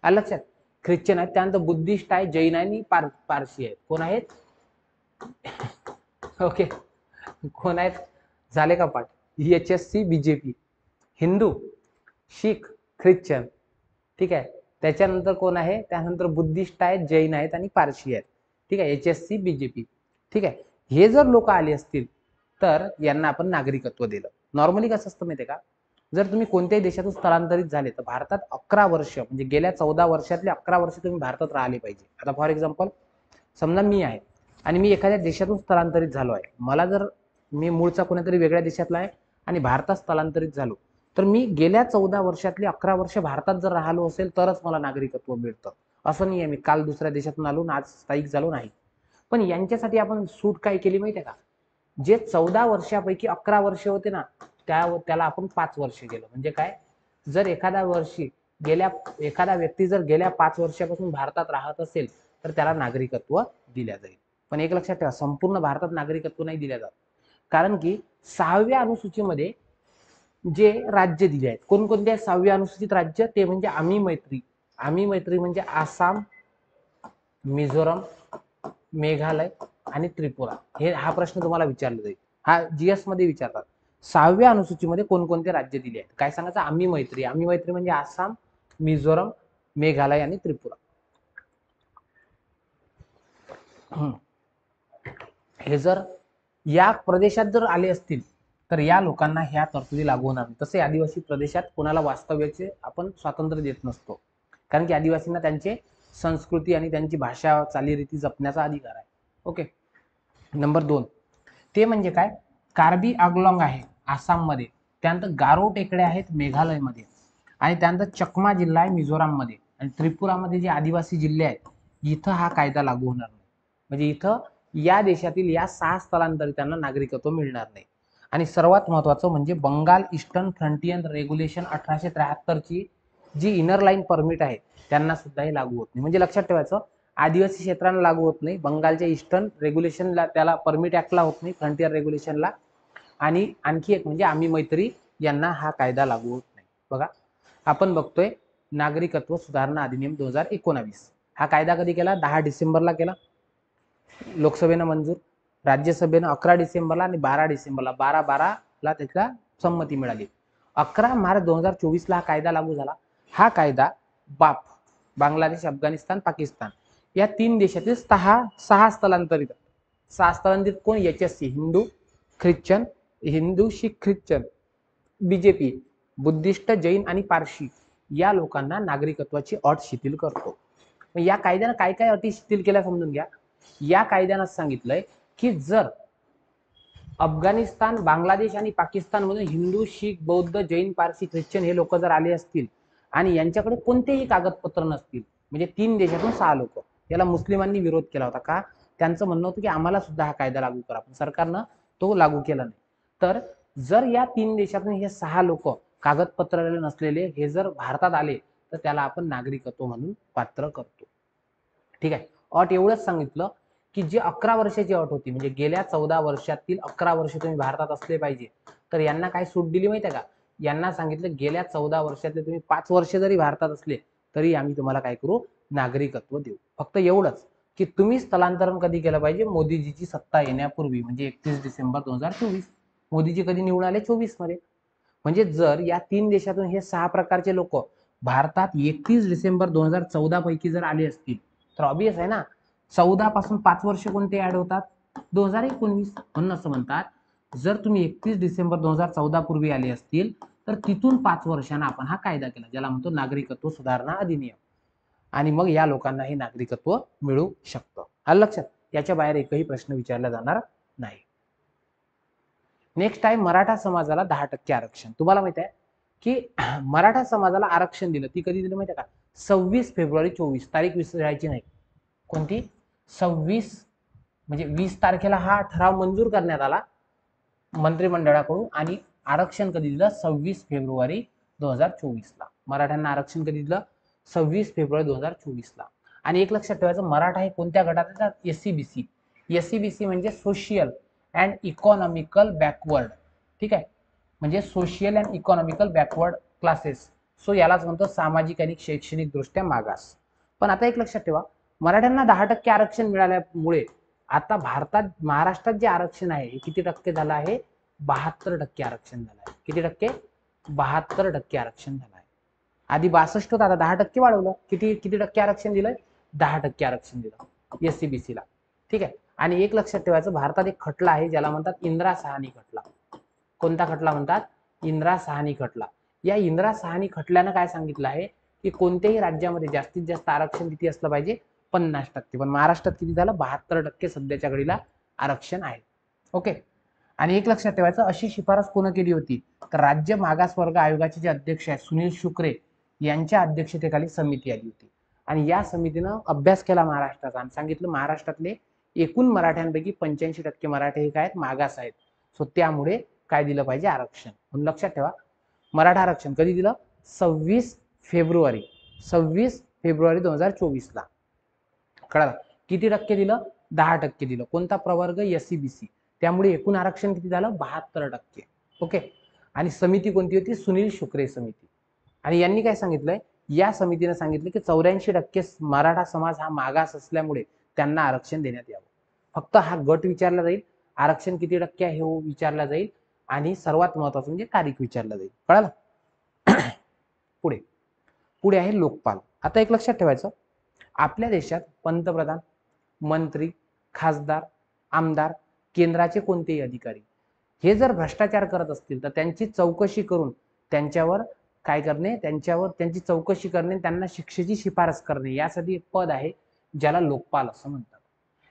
आलं लक्षात, ख्रिश्चन आहेत, त्यानंतर बुद्धिस्ट आहे, जैन आहे आणि पारशी आहेत. कोण आहेत, ओके, कोण आहेत, झाले का पाठ, HSC BJP, हिंदू, शीख, ख्रिश्चन, ठीक आहे, त्याच्यानंतर कोण आहे, त्यानंतर बुद्धिस्ट आहेत, जैन आहेत आणि पारशी आहेत, ठीक आहे, HSC BJP, ठीक आहे. हे जर लोक आले असतील तर यांना आपण नागरिकत्व दिलं. नॉर्मली कसं असतं माहितीये का, जर तुम्ही कोणत्याही देशातून स्थलांतरित झाले तर भारतात 11 वर्ष, म्हणजे गेल्या 14 वर्षातले 11 वर्ष तुम्ही भारतात राहिले पाहिजे. आता फॉर एक्झाम्पल समजा मी आहे आणि मी एखाद्या देशातून स्थलांतरित झालो आहे, मला जर, मी मूळचा कोणत्यातरी वेगळ्या देशातला आहे आणि भारतात स्थलांतरित झालो, तर मी गेल्या 14 वर्षातली 11 वर्ष भारतात जर राहिलो असेल तरच मला नागरिकत्व मिळतं. असं नाही आहे मी काल दुसऱ्या देशातून आलो आज स्थायिक झालो, नाही. पण यांच्यासाठी आपण सूट काय केली माहितीये का, जे 14 वर्षापैकी 11 वर्ष होते ना, त्याला आपण 5 वर्ष केलं. म्हणजे काय, जर एखादा व्यक्ती जर गेल्या 5 वर्षापासून भारतात राहत असेल तर त्याला नागरिकत्व दिल्या जाईल. पण एक लक्षात ठेवा, संपूर्ण भारतात नागरिकत्व नाही दिल्या जात, कारण की 6व्या अनुसूचीमध्ये जे राज्य दिले आहेत, कोणकोणत्या 6व्या अनुसूचित राज्य, ते म्हणजे आम्ही मैत्री. आम्ही मैत्री म्हणजे आसाम, मिझोरम, मेघालय आणि त्रिपुरा. हा प्रश्न तुम्हाला विचारला जाईल, हा GS मध्ये विचारतात. 6व्या अनुसूचीमध्ये कोणकोणते राज्य दिले आहेत, काय सांगायचं, आम्ही मैत्री. आम्ही मैत्री म्हणजे आसाम, मिझोरम, मेघालय आणि त्रिपुरा. हे जर या प्रदेशात जर आले असतील तर या लोकांना ह्या तरतुदी लागू होणार नाही. तसे आदिवासी प्रदेशात कोणाला वास्तव्याचे आपण स्वातंत्र्य देत नसतो, कारण की आदिवासींना त्यांचे संस्कृती आणि त्यांची भाषा चालीरीती जपण्याचा अधिकार आहे. ओके. नंबर 2 ते म्हणजे काय, कार्बी आंग्लॉंग आहे आसाममध्ये, त्यानंतर गारो टेकड्या आहेत मेघालयमध्ये, आणि त्यानंतर चकमा जिल्हा आहे मिझोराममध्ये, आणि त्रिपुरामध्ये जे आदिवासी जिल्हे आहेत इथं हा कायदा लागू होणार नाही. म्हणजे इथं या देशातील या 6 स्थलांतरितांना नागरिकत्व मिळणार नाही. आणि सर्वात महत्वाचं म्हणजे बंगाल ईस्टर्न फ्रंटियर रेग्युलेशन 1873 ची जी इनर लाईन परमिट आहे त्यांना सुद्धा हे लागू होत नाही. म्हणजे लक्षात ठेवायचं, आदिवासी क्षेत्रांना लागू होत नाही, बंगालच्या ईस्टर्न रेग्युलेशनला, त्याला परमिट ऍक्टला होत नाही, फ्रंटियर रेग्युलेशनला, आणि आणखी एक म्हणजे आम्ही मैत्री यांना हा कायदा लागू होत नाही. बघा आपण बघतोय नागरिकत्व सुधारणा अधिनियम 2019, हा कायदा कधी केला, 10 डिसेंबरला केला, लोकसभेनं मंजूर, राज्यसभेनं 11 डिसेंबरला आणि 12 डिसेंबरला, 12/12 त्याला संमती मिळाली. 11 मार्च 2024 हा कायदा लागू झाला. हा कायदा बाप, बांगलादेश, अफगाणिस्तान, पाकिस्तान या 3 देशातील 6 स्थलांतरित कोण, HSC, हिंदू, शीख, ख्रिश्चन, BJP, बुद्धिस्ट, जैन आणि पारशी या लोकांना नागरिकत्वाची अट शिथिल करतो. या कायद्यानं काय काय अटी शिथिल केल्या समजून घ्या. या कायद्यानं सांगितलंय की जर अफगाणिस्तान, बांगलादेश आणि पाकिस्तान मधून हिंदू, शीख, बौद्ध, जैन, पारसी, ख्रिश्चन हे लोक जर आले असतील आणि यांच्याकडे कोणतेही कागदपत्र नसतील, म्हणजे 3 देशातून 6 लोक, याला मुस्लिमांनी विरोध केला होता. का, त्यांचं म्हणणं होतं की आम्हाला सुद्धा हा कायदा लागू करा, पण सरकारनं तो लागू केला नाही. तर जर या 3 देशातून हे 6 लोक कागदपत्र नसलेले हे जर भारतात आले तर त्याला आपण नागरिकत्व म्हणून पात्र करतो. ठीक आहे. अट एवढंच सांगितलं की जे 11 वर्षाची अट होती, म्हणजे गेल्या 14 वर्षातील 11 वर्ष तुम्ही भारतात असले पाहिजे, तर यांना काय सूट दिली माहिती आहे का, यांना सांगितलं गेल्या 14 वर्षातले तुम्ही 5 वर्ष जरी भारतात असले तरी आम्ही तुम्हाला काय करू, नागरिकत्व देऊ. फक्त एवढंच. की तुम्ही स्थलांतरण कधी केलं पाहिजे, मोदीजीची सत्ता येण्यापूर्वी, म्हणजे 31 डिसेंबर 2024. मोदीजी कधी निवडून आले, 24 मध्ये. म्हणजे जर या 3 देशातून हे 6 प्रकारचे लोक भारतात 31 डिसेंबर 2014 पैकी जर आले असतील, तर ऑब्वियस आहे ना, 14 पासून 5 वर्ष कोणते ऍड होतात, 2019. म्हणून असं म्हणतात, जर तुम्ही 31 डिसेंबर 2014 पूर्वी आले असतील, तर तिथून 5 वर्षांना आपण हा कायदा केला, ज्याला म्हणतो नागरिकत्व सुधारणा अधिनियम. आणि मग या लोकांना हे नागरिकत्व मिळू शकतं. आलं लक्षात? याच्या बाहेर एकही प्रश्न विचारला जाणार नाही. नेक्स्ट आहे मराठा समाजाला 10% आरक्षण. तुम्हाला माहित आहे की मराठा समाजाला आरक्षण दिलं, ती कधी दिलं माहिती आहे का, 26 फेब्रुवारी 24. तारीख विसरायची नाही. कोणती? 26, म्हणजे 20 तारखेला हा ठराव मंजूर करण्यात आला मंत्रिमंडळाकडून, आणि आरक्षण कधी दिलं, 26 फेब्रुवारी 2024 ला. मराठ्यांना आरक्षण कधी दिलं, 26 फेब्रुवारी 2024 ला. आणि एक लक्षात ठेवायचं, मराठा हे कोणत्या गटात येतात, एससीबीसी. एससीबीसी म्हणजे सोशियल अँड इकॉनॉमिकल बॅकवर्ड. ठीक आहे, म्हणजे social and economical backward classes. So यालाच म्हणतो सामाजिक आणि शैक्षणिक दृष्ट्या मागास. पण आता एक लक्षात ठेवा, मराठ्यांना 10% आरक्षण मिळाल्यामुळे आता भारतात, महाराष्ट्रात जे आरक्षण आहे हे किती टक्के झालं आहे, 72% आरक्षण झालं आहे. किती टक्के? 72% आरक्षण झालं आहे. आधी 62 होतं, आता 10% वाढवलं. किती किती टक्के आरक्षण दिलंय, 10% आरक्षण दिलं एससीबीसी ला. ठीक आहे. आणि एक लक्षात ठेवायचं, भारतात एक खटला आहे ज्याला म्हणतात इंदिरा साहनी खटला. कोणता खटला म्हणतात? इंदिरा साहनी खटला. या इंदिरा साहनी खटल्यानं काय सांगितलं आहे की कोणत्याही राज्यामध्ये जास्तीत जास्त आरक्षण किती असलं पाहिजे, 50%. पण महाराष्ट्रात किती झालं, 72% सध्याच्या घडीला आरक्षण आहे. ओके. आणि एक लक्षात ठेवायचं, अशी शिफारस कोण केली होती, तर राज्य मागासवर्ग आयोगाचे जे अध्यक्ष आहेत सुनील शुक्रे यांच्या अध्यक्षतेखाली समिती आली होती. आणि या समितीनं अभ्यास केला महाराष्ट्राचा आणि सांगितलं महाराष्ट्रातले एकूण मराठ्यांपैकी 85% मराठे हे काय आहेत, मागास आहेत. सो त्यामुळे काय दिलं पाहिजे, आरक्षण. म्हणून लक्षात ठेवा, मराठा आरक्षण कधी दिलं, 26 फेब्रुवारी 2024 ला. कळलं? किती टक्के दिलं, 10% दिलं. कोणता प्रवर्ग, एससीबीसी. त्यामुळे एकूण आरक्षण किती झालं, 72%. ओके. आणि समिती कोणती होती, सुनील शुक्रे समिती. आणि यांनी काय सांगितलंय, या समितीने सांगितलं की 84% मराठा समाज हा मागास असल्यामुळे त्यांना आरक्षण देण्यात यावं. फक्त हा गट विचारला जाईल, आरक्षण किती टक्के आहे हे विचारला जाईल, आणि सर्वात महत्वाचं म्हणजे तारीख विचारला जाईल. कळलं? पुढे पुढे आहे लोकपाल. आता एक लक्षात ठेवायचं, आपल्या देशात पंतप्रधान, मंत्री, खासदार, आमदार, केंद्राचे कोणतेही अधिकारी हे जर भ्रष्टाचार करत असतील तर त्यांची चौकशी करून त्यांच्यावर काय करणे, त्यांची चौकशी करणे, त्यांना शिक्षेची शिफारस करणे, यासाठी एक पद आहे ज्याला लोकपाल असं म्हणतात.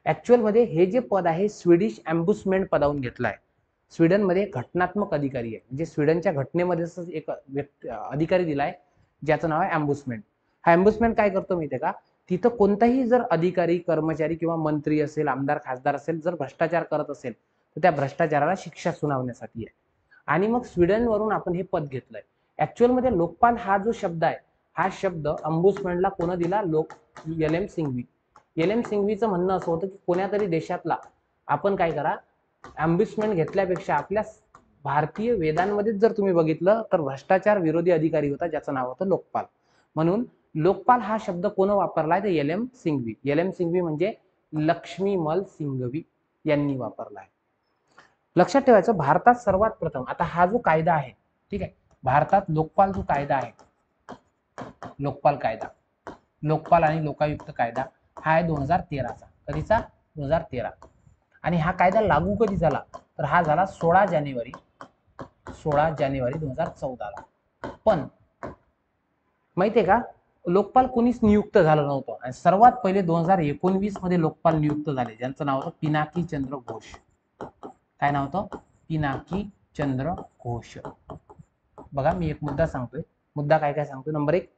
ऍक्च्युअल मध्ये हे जे पद आहे स्वीडिश एम्बुसमेंट पदावरून घेतलं आहे. स्वीडनमध्ये घटनात्मक अधिकारी आहे, म्हणजे स्वीडनच्या घटनेमध्ये एक अधिकारी दिलाय ज्याचं नाव आहे एम्बुसमेंट. हा एम्बुसमेंट काय करतो माहितीये का, तिथं कोणताही जर अधिकारी, कर्मचारी किंवा मंत्री असेल, आमदार, खासदार असेल, जर भ्रष्टाचार करत असेल तर त्या भ्रष्टाचाराला शिक्षा सुनावण्यासाठी आहे. आणि मग स्वीडनवरून आपण हे पद घेतलंय. ऍक्च्युअल मध्ये लोकपाल हा जो शब्द आहे, हा शब्द अंबुसमेंटला कोण दिला, एल.एम. सिंघवी. एल.एम. सिंघवीचं म्हणणं असं होतं की कोण्या तरी देशातला आपण काय करा, अम्बुसमेंट घेतल्यापेक्षा आपल्या भारतीय वेदांमध्ये जर तुम्ही बघितलं तर भ्रष्टाचार विरोधी अधिकारी होता ज्याचं नाव होतं लोकपाल. म्हणून लोकपाल हा शब्द कोण वापरलाय, तर एल.एम. सिंघवी. एल.एम. सिंघवी म्हणजे लक्ष्मीमल सिंघवी यांनी वापरलाय. लक्षात ठेवायचं, भारतात सर्वात प्रथम, आता हा जो कायदा आहे, ठीक आहे, भारतात लोकपाल जो कायदा आहे, लोकपाल कायदा, लोकपाल आणि लोकायुक्त कायदा हा आहे 2013चा. कधीचा, 2013. आणि हा कायदा लागू कधी झाला, तर हा झाला 16 जानेवारी 2014 ला. पण माहितीये का, लोकपाल कोणीच नियुक्त झालं नव्हतं, आणि सर्वात पहिले 2019 मध्ये लोकपाल नियुक्त झाले, ज्यांचं नाव होतं पिनाकी चंद्र घोष. काय नाव होतं, पिनाकी चंद्र घोष. बघा मी एक मुद्दा सांगतोय, मुद्दा काय काय सांगतोय. नंबर 1,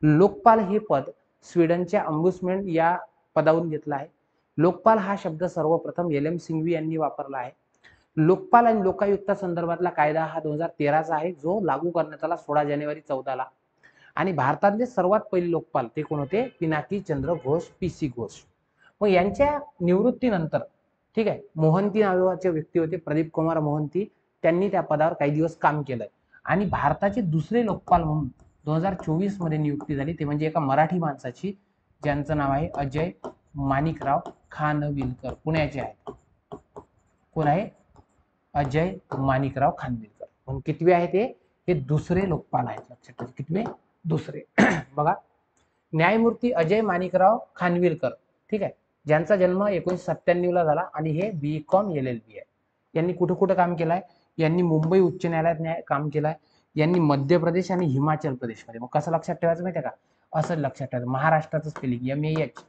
लोकपाल हे पद स्वीडनच्या अंबुसमेंट या पदावरून घेतलं आहे. लोकपाल हा शब्द सर्वप्रथम एल.एम. सिंघवी यांनी वापरला आहे. लोकपाल आणि लोकायुक्ता संदर्भातला कायदा हा 2013चा आहे, जो लागू करण्यात आला 16 जानेवारी 2014 ला. आणि भारतातले सर्वात पहिले लोकपाल ते कोण होते, पिनाकी चंद्र घोष, पी.सी. घोष. मग यांच्या निवृत्तीनंतर, ठीक आहे, मोहंती नावाचे व्यक्ती होते, प्रदीप कुमार मोहंती, त्यांनी त्या पदावर काही दिवस काम केलंय. आणि भारताचे दुसरे लोकपाल म्हणून 2024 मध्ये नियुक्ती झाली, ते म्हणजे एका मराठी माणसाची, ज्यांचं नाव आहे अजय माणिकराव खानविलकर पुण्याचे आहेत. कोण आहे? अजय माणिकराव खानविलकर. पण कितवे आहेत हे दुसरे लोकपाल आहेत. लक्षात ठेवा, कितवे? दुसरे. बघा, न्यायमूर्ती अजय माणिकराव खानविलकर, ठीक आहे, ज्यांचा जन्म 1997 ला झाला आणि हे BCom LLB आहे. यांनी कुठं कुठं काम केलंय? यांनी मुंबई उच्च न्यायालयात काम केलंय. यांनी मध्य प्रदेश आणि हिमाचल प्रदेशमध्ये. मग कसं लक्षात ठेवायचं माहितीये का? असं लक्षात ठेवायचं, महाराष्ट्राचं स्पेलिंग MAH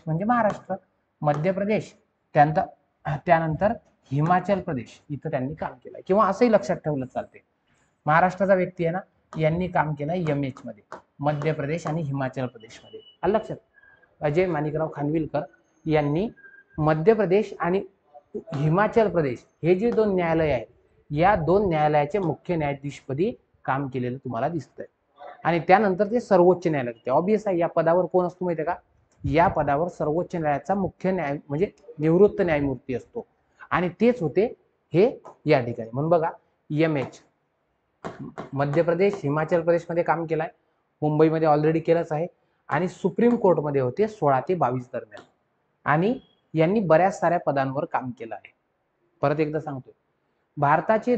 म्हणजे महाराष्ट्र, मध्य प्रदेश, त्यानंतर हिमाचल प्रदेश इथं त्यांनी काम केलंय. किंवा असंही लक्षात ठेवलं चालते, महाराष्ट्राचा व्यक्ती आहे ना, यांनी काम केलंय MH मध्ये, मध्य प्रदेश आणि हिमाचल प्रदेशमध्ये. आलं लक्षात? अजय माणिकराव खानविलकर यांनी मध्य प्रदेश आणि हिमाचल प्रदेश हे जे दोन न्यायालय आहेत, या दोन न्यायालयाचे मुख्य न्यायाधीशपदी काम केलेलं तुम्हाला दिसतंय. आणि त्यानंतर ते सर्वोच्च न्यायालयात होते. ऑब्वियस आहे, या पदावर कोण असतो माहिती आहे का? या पदावर सर्वोच्च न्यायालयाचा मुख्य न्याय म्हणजे निवृत्त न्यायमूर्ती असतो, आणि तेच होते हे या ठिकाणी. म्हणून बघा, MH मध्य प्रदेश, हिमाचल प्रदेशमध्ये काम केलंय, मुंबईमध्ये ऑलरेडी केलंच आहे, आणि सुप्रीम कोर्टमध्ये होते 16 ते 22 दरम्यान. आणि यांनी बऱ्याच साऱ्या पदांवर काम केलं आहे. परत एकदा सांगतो, भारताचे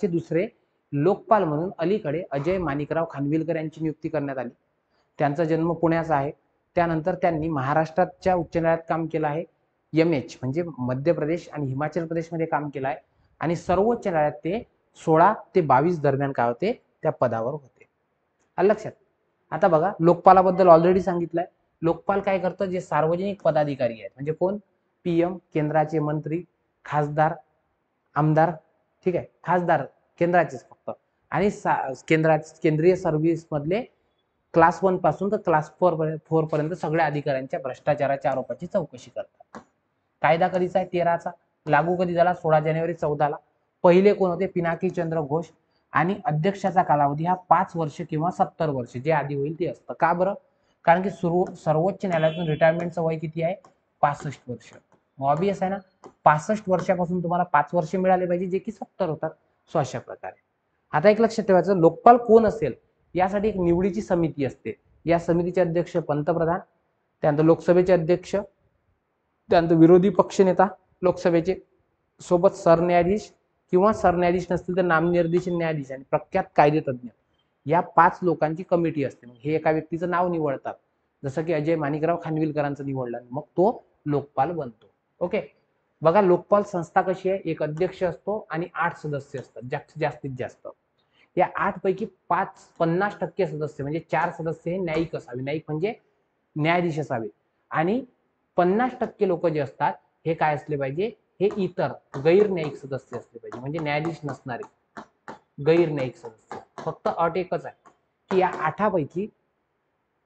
दुसरे लोकपाल म्हणून अलीकडे अजय माणिकराव खानविलकर यांची नियुक्ती करण्यात आली. त्यांचा जन्म पुण्याचा आहे. त्यानंतर त्यांनी महाराष्ट्राच्या उच्च न्यायालयात काम केलं आहे, MH म्हणजे मध्य प्रदेश आणि हिमाचल प्रदेशमध्ये काम केलं आहे, आणि सर्वोच्च न्यायालयात ते 16 ते 22 दरम्यान काय होते? त्या पदावर होते. आलं लक्षात? आता बघा, लोकपालाबद्दल ऑलरेडी सांगितलंय. लोकपाल काय करतं? जे सार्वजनिक पदाधिकारी आहेत, म्हणजे कोण? PM, केंद्राचे मंत्री, खासदार, आमदार, ठीक आहे, खासदार केंद्राचेच फक्त, आणि केंद्रीय सर्व्हिस मधले क्लास 1 पासून तर क्लास 4 पर्यंत सगळ्या अधिकाऱ्यांच्या भ्रष्टाचाराच्या आरोपाची चौकशी करतात. कायदा कधीचा आहे? 13चा. लागू कधी झाला? 16 जानेवारी 14ला. पहिले कोण होते? पिनाकी चंद्र घोष. आणि अध्यक्षाचा कालावधी हा 5 वर्ष किंवा 70 वर्ष, जे आधी होईल ते असतं. का बरं? कारण की सर्वोच्च न्यायालयातून रिटायरमेंटचं वय किती आहे? 65 वर्ष. ऑब्वियस आहे ना, 65 वर्षापासून तुम्हाला 5 वर्ष मिळाले पाहिजे, जे की 70 होतात. सो अशा प्रकारे. आता एक लक्षात ठेवायचं, लोकपाल कोण असेल यासाठी एक निवडीची समिती असते. या समितीचे अध्यक्ष पंतप्रधान, त्यानंतर लोकसभेचे अध्यक्ष, त्यानंतर विरोधी पक्षनेता लोकसभेचे, सोबत सरन्यायाधीश किंवा सरन्यायाधीश नसतील तर नामनिर्देशित न्यायाधीश आणि प्रख्यात कायदेतज्ञ, या 5 लोकांची कमिटी असते. हे एका व्यक्तीचं नाव निवडतात, जसं की अजय माणिकराव खानविलकरांचं निवडलं, मग तो लोकपाल बनतो. ओके. बघा, लोकपाल संस्था कशी आहे? एक अध्यक्ष असतो आणि 8 सदस्य असतात जास्तीत जास्त. या 8 पैकी 50% सदस्य म्हणजे 4 सदस्य हे न्यायिक असावे, न्यायिक म्हणजे न्यायाधीश असावे, आणि 50% लोक जे असतात हे काय असले पाहिजे? हे इतर गैर न्यायिक सदस्य असले पाहिजे, म्हणजे न्यायाधीश नसणारे गैर न्यायिक सदस्य. फक्त अट एकच आहे की या 8 पैकी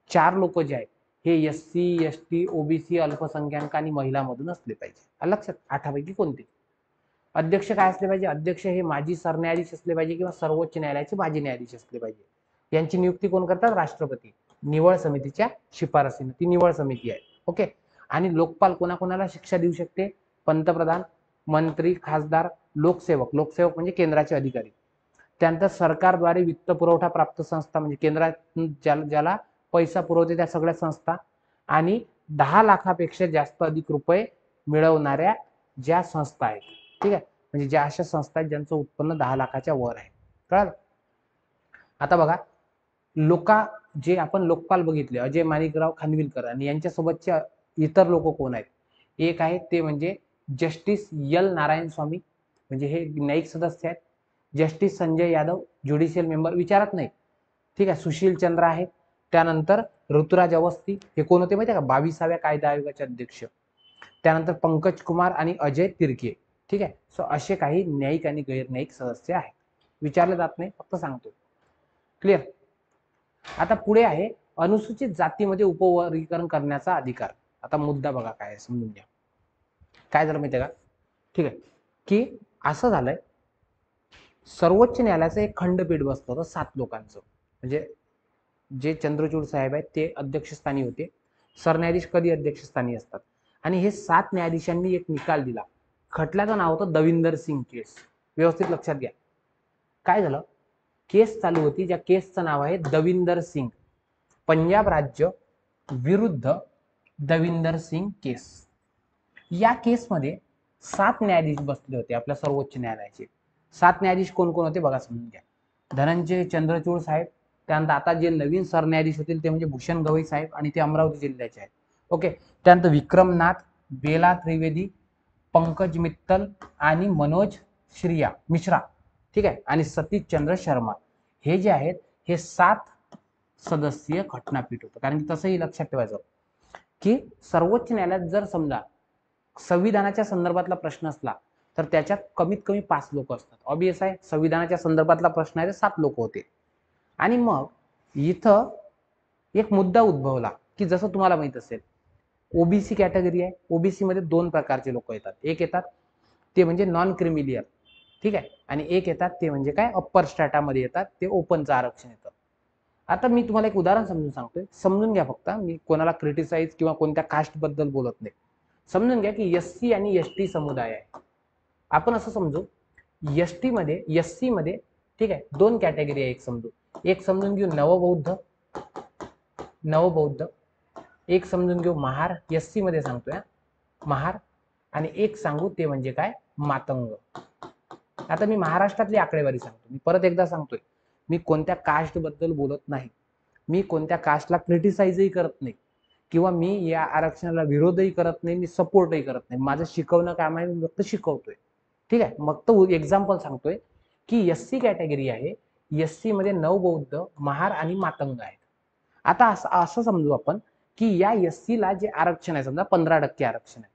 4 लोक जे आहेत हे SC, ST, OBC, अल्पसंख्याक आणि महिलांमधून असले पाहिजे. लक्षात? 8 पैकी कोणते? अध्यक्ष काय असले पाहिजे? अध्यक्ष हे माजी सरन्यायाधीश असले पाहिजे किंवा सर्वोच्च न्यायालयाचे माजी न्यायाधीश असले पाहिजे. यांची नियुक्ती कोण करतात? राष्ट्रपती, निवड समितीच्या शिफारसीने. ती निवड समिती आहे. ओके. आणि लोकपाल कोणाकोणाला शिक्षा देऊ शकते? पंतप्रधान, मंत्री, खासदार, लोकसेवक म्हणजे केंद्राचे अधिकारी, त्यानंतर सरकारद्वारे वित्त पुरवठा प्राप्त संस्था म्हणजे केंद्रात ज्याला पैसा पुरवते त्या सगळ्या संस्था, आणि 10 लाखापेक्षा जास्त अधिक रुपये मिळवणाऱ्या ज्या संस्था आहेत, ठीक आहे, म्हणजे ज्या अशा संस्था आहेत ज्यांचं उत्पन्न 10 लाखाच्या वर आहे. कळलं? आता बघा, जे आपण लोकपाल बघितले अजय माणिकराव खानविलकर, आणि यांच्यासोबतचे इतर लोक कोण आहेत? एक आहे ते म्हणजे जस्टिस L नारायण स्वामी, म्हणजे हे न्यायिक सदस्य आहेत. Justice Sanjay Yadav, judicial member, विचारत नाही, ठीक आहे. सुशील चंद्र आहेत. त्यानंतर ऋतुराज अवस्थी, हे कोण होते माहिती आहे का? 22व्या कायदा आयोगाचे अध्यक्ष. त्यानंतर पंकज कुमार आणि अजय तिरके, ठीक आहे. सो असे काही न्यायिक आणि गैर न्यायिक सदस्य आहेत. विचारले जात नाही, फक्त सांगतो. क्लिअर? आता पुढे आहे अनुसूचित जातीमध्ये उपवर्गीकरण करण्याचा अधिकार. आता मुद्दा बघा काय आहे, समजून घ्या. काय झालं माहितीये का? ठीक आहे, की असं झालंय, सर्वोच्च न्यायालयाचं एक खंडपीठ बसतं होतं 7 लोकांचं. म्हणजे जे चंद्रचूड साहेब आहेत ते अध्यक्षस्थानी होते. सरन्यायाधीश कधी अध्यक्षस्थानी असतात. आणि हे 7 न्यायाधीशांनी एक निकाल दिला. खटल्याचं नाव होतं दविंदर सिंग केस. व्यवस्थित लक्षात घ्या. काय झालं? केस चालू होती, ज्या केसचं नाव आहे दविंदर सिंग. पंजाब राज्य विरुद्ध दविंदर सिंग केस. या केसमध्ये 7 न्यायाधीश बसले होते आपल्या सर्वोच्च न्यायालयाचे. 7 न्यायाधीश कोण कोण होते बघा, समजून घ्या. धनंजय चंद्रचूड साहेब, त्यानंतर आता जे नवीन सरन्यायाधीश होतील ते म्हणजे भूषण गवई साहेब आणि ते अमरावती जिल्ह्याचे आहेत. ओके. त्यानंतर विक्रमनाथ, बेला त्रिवेदी, पंकज मित्तल आणि मनोज मिश्रा, ठीक आहे, आणि सतीश चंद्र शर्मा, हे जे आहेत हे 7 सदस्यीय घटनापीठ होतं. कारण की तसंही लक्षात ठेवायचं की सर्वोच्च न्यायालयात जर समजा संविधानाच्या संदर्भातला प्रश्न असला तर त्याच्यात कमीत कमी 5 लोक असतात. ऑब्वियस आहे, संविधानाच्या संदर्भातला प्रश्न आहे 7 लोक होते. आणि मग इथं एक मुद्दा उद्भवला की जसं तुम्हाला माहित असेल ओबीसी कॅटेगरी आहे. ओबीसी मध्ये 2 प्रकारचे लोक येतात. एक येतात ते म्हणजे नॉन क्रिमिलियर, ठीक आहे, आणि एक येतात ते म्हणजे काय अप्पर स्ट्रॅटामध्ये येतात, ते ओपनचं आरक्षण येतं. आता मी तुम्हाला एक उदाहरण समजून सांगतोय, समजून घ्या फक्त. मी कोणाला क्रिटिसाइज किंवा कोणत्या कास्ट बद्दल बोलत नाही. समजून घ्या की एससी आणि एसटी समुदाय आहे. आपण असं समजू एससी मध्ये ठीक आहे 2 कॅटेगरी आहे. एक समजून घेऊ नवबौद्ध, एक समजून घेऊ महार, एससी मध्ये सांगतोय महार, आणि एक सांगू ते म्हणजे काय मातंग. आता मी महाराष्ट्रातली आकडेवारी सांगतो. मी परत एकदा सांगतोय, मी कोणत्या कास्ट बद्दल बोलत नाही, मी कोणत्या कास्टला क्रिटिसाइजही करत नाही किंवा मी या आरक्षणाला विरोधही करत नाही, मी सपोर्टही करत नाही. माझं शिकवणं काम आहे, मी फक्त शिकवतोय, ठीक आहे. मग तो एक्झाम्पल सांगतोय की एससी कॅटेगरी आहे, एससी मध्ये नवबौद्ध, महार आणि मातंग आहेत. आता असं समजू आपण की या एससी ला जे आरक्षण आहे समजा 15% आरक्षण आहे.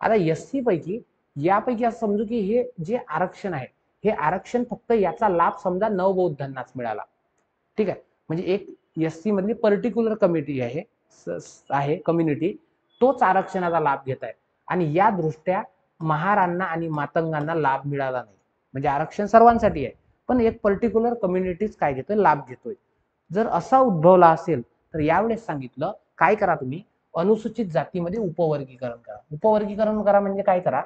आता एससी पैकी यापैकी असं समजू की हे जे आरक्षण आहे हे आरक्षण फक्त याचा लाभ समजा नवबौद्धांनाच मिळाला, ठीक आहे. म्हणजे एक एससी मधली पर्टिक्युलर कमिटी आहे कम्युनिटी, तोच आरक्षणाचा लाभ घेत आहे आणि या दृष्ट्या महारांना आणि मातंगांना लाभ मिळाला नाही. म्हणजे आरक्षण सर्वांसाठी आहे पण एक पर्टिक्युलर कम्युनिटीच काय घेतोय, लाभ घेतोय. जर असा उद्भवला असेल तर यावेळेस सांगितलं काय करा, तुम्ही अनुसूचित जातीमध्ये उपवर्गीकरण करा. उपवर्गीकरण करा म्हणजे काय करा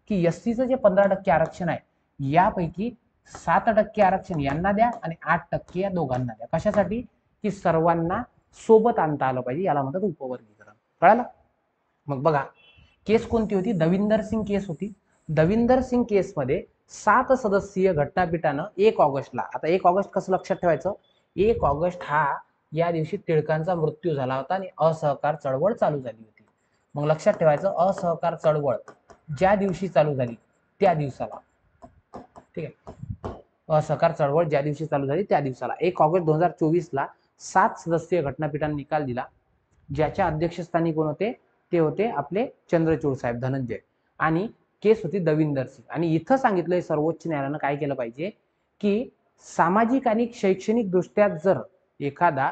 की एससीचं जे 15% आरक्षण आहे यापैकी 7% आरक्षण यांना द्या आणि 8% या दोघांना द्या. कशासाठी? की सर्वांना सोबत आणता आलं पाहिजे, याला म्हणतात उपवर्गीकरण. कळालं? मग बघा केस कोणती होती, दविंदर सिंग केस होती. दविंदर सिंग केस मध्ये 7 सदस्यीय घटनापीठानं 1 ऑगस्टला, आता 1 ऑगस्ट कसं लक्षात ठेवायचं, 1 ऑगस्ट हा या दिवशी टिळकांचा मृत्यू झाला होता आणि असहकार चळवळ चालू झाली होती. मग लक्षात ठेवायचं असहकार चळवळ ज्या दिवशी चालू झाली त्या दिवसाला, ठीक आहे, असहकार चळवळ ज्या दिवशी चालू झाली त्या दिवसाला 1 ऑगस्ट 2024 ला 7 सदस्यीय घटनापीठाने निकाल दिला. ज्याच्या अध्यक्षस्थानी कोण होते, ते होते आपले चंद्रचूड साहेब धनंजय, आणि केस होती दविंदर सिंग. आणि इथं सांगितलंय सर्वोच्च न्यायालयानं काय केलं पाहिजे की सामाजिक आणि शैक्षणिक दृष्ट्या जर एखादा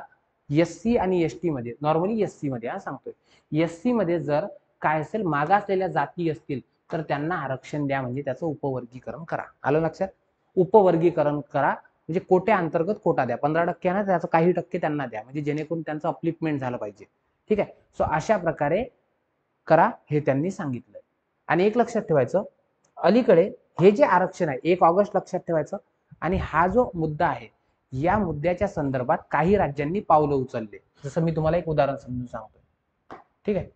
एससी आणि एसटी मध्ये, नॉर्मली एससी मध्ये सांगतोय, एससी मध्ये जर काय असेल मागासलेल्या जाती असतील तर त्यांना आरक्षण द्या, म्हणजे त्याचं उपवर्गीकरण करा. आलं लक्षात? उपवर्गीकरण करा म्हणजे कोट्या अंतर्गत कोटा द्या, 15% ना त्याचं काही टक्के त्यांना द्या, म्हणजे जेणेकरून त्यांचं अपलिफ्टमेंट झालं पाहिजे, ठीक आहे. सो अशा प्रकारे करा हे त्यांनी सांगितलंय. आणि एक लक्षात ठेवायचं, अलीकडे हे जे आरक्षण आहे 1 ऑगस्ट लक्षात ठेवायचं, आणि हा जो मुद्दा आहे या मुद्द्याच्या संदर्भात काही राज्यांनी पावलं उचलले. जसं मी तुम्हाला एक उदाहरण समजून सांगतोय, ठीक आहे.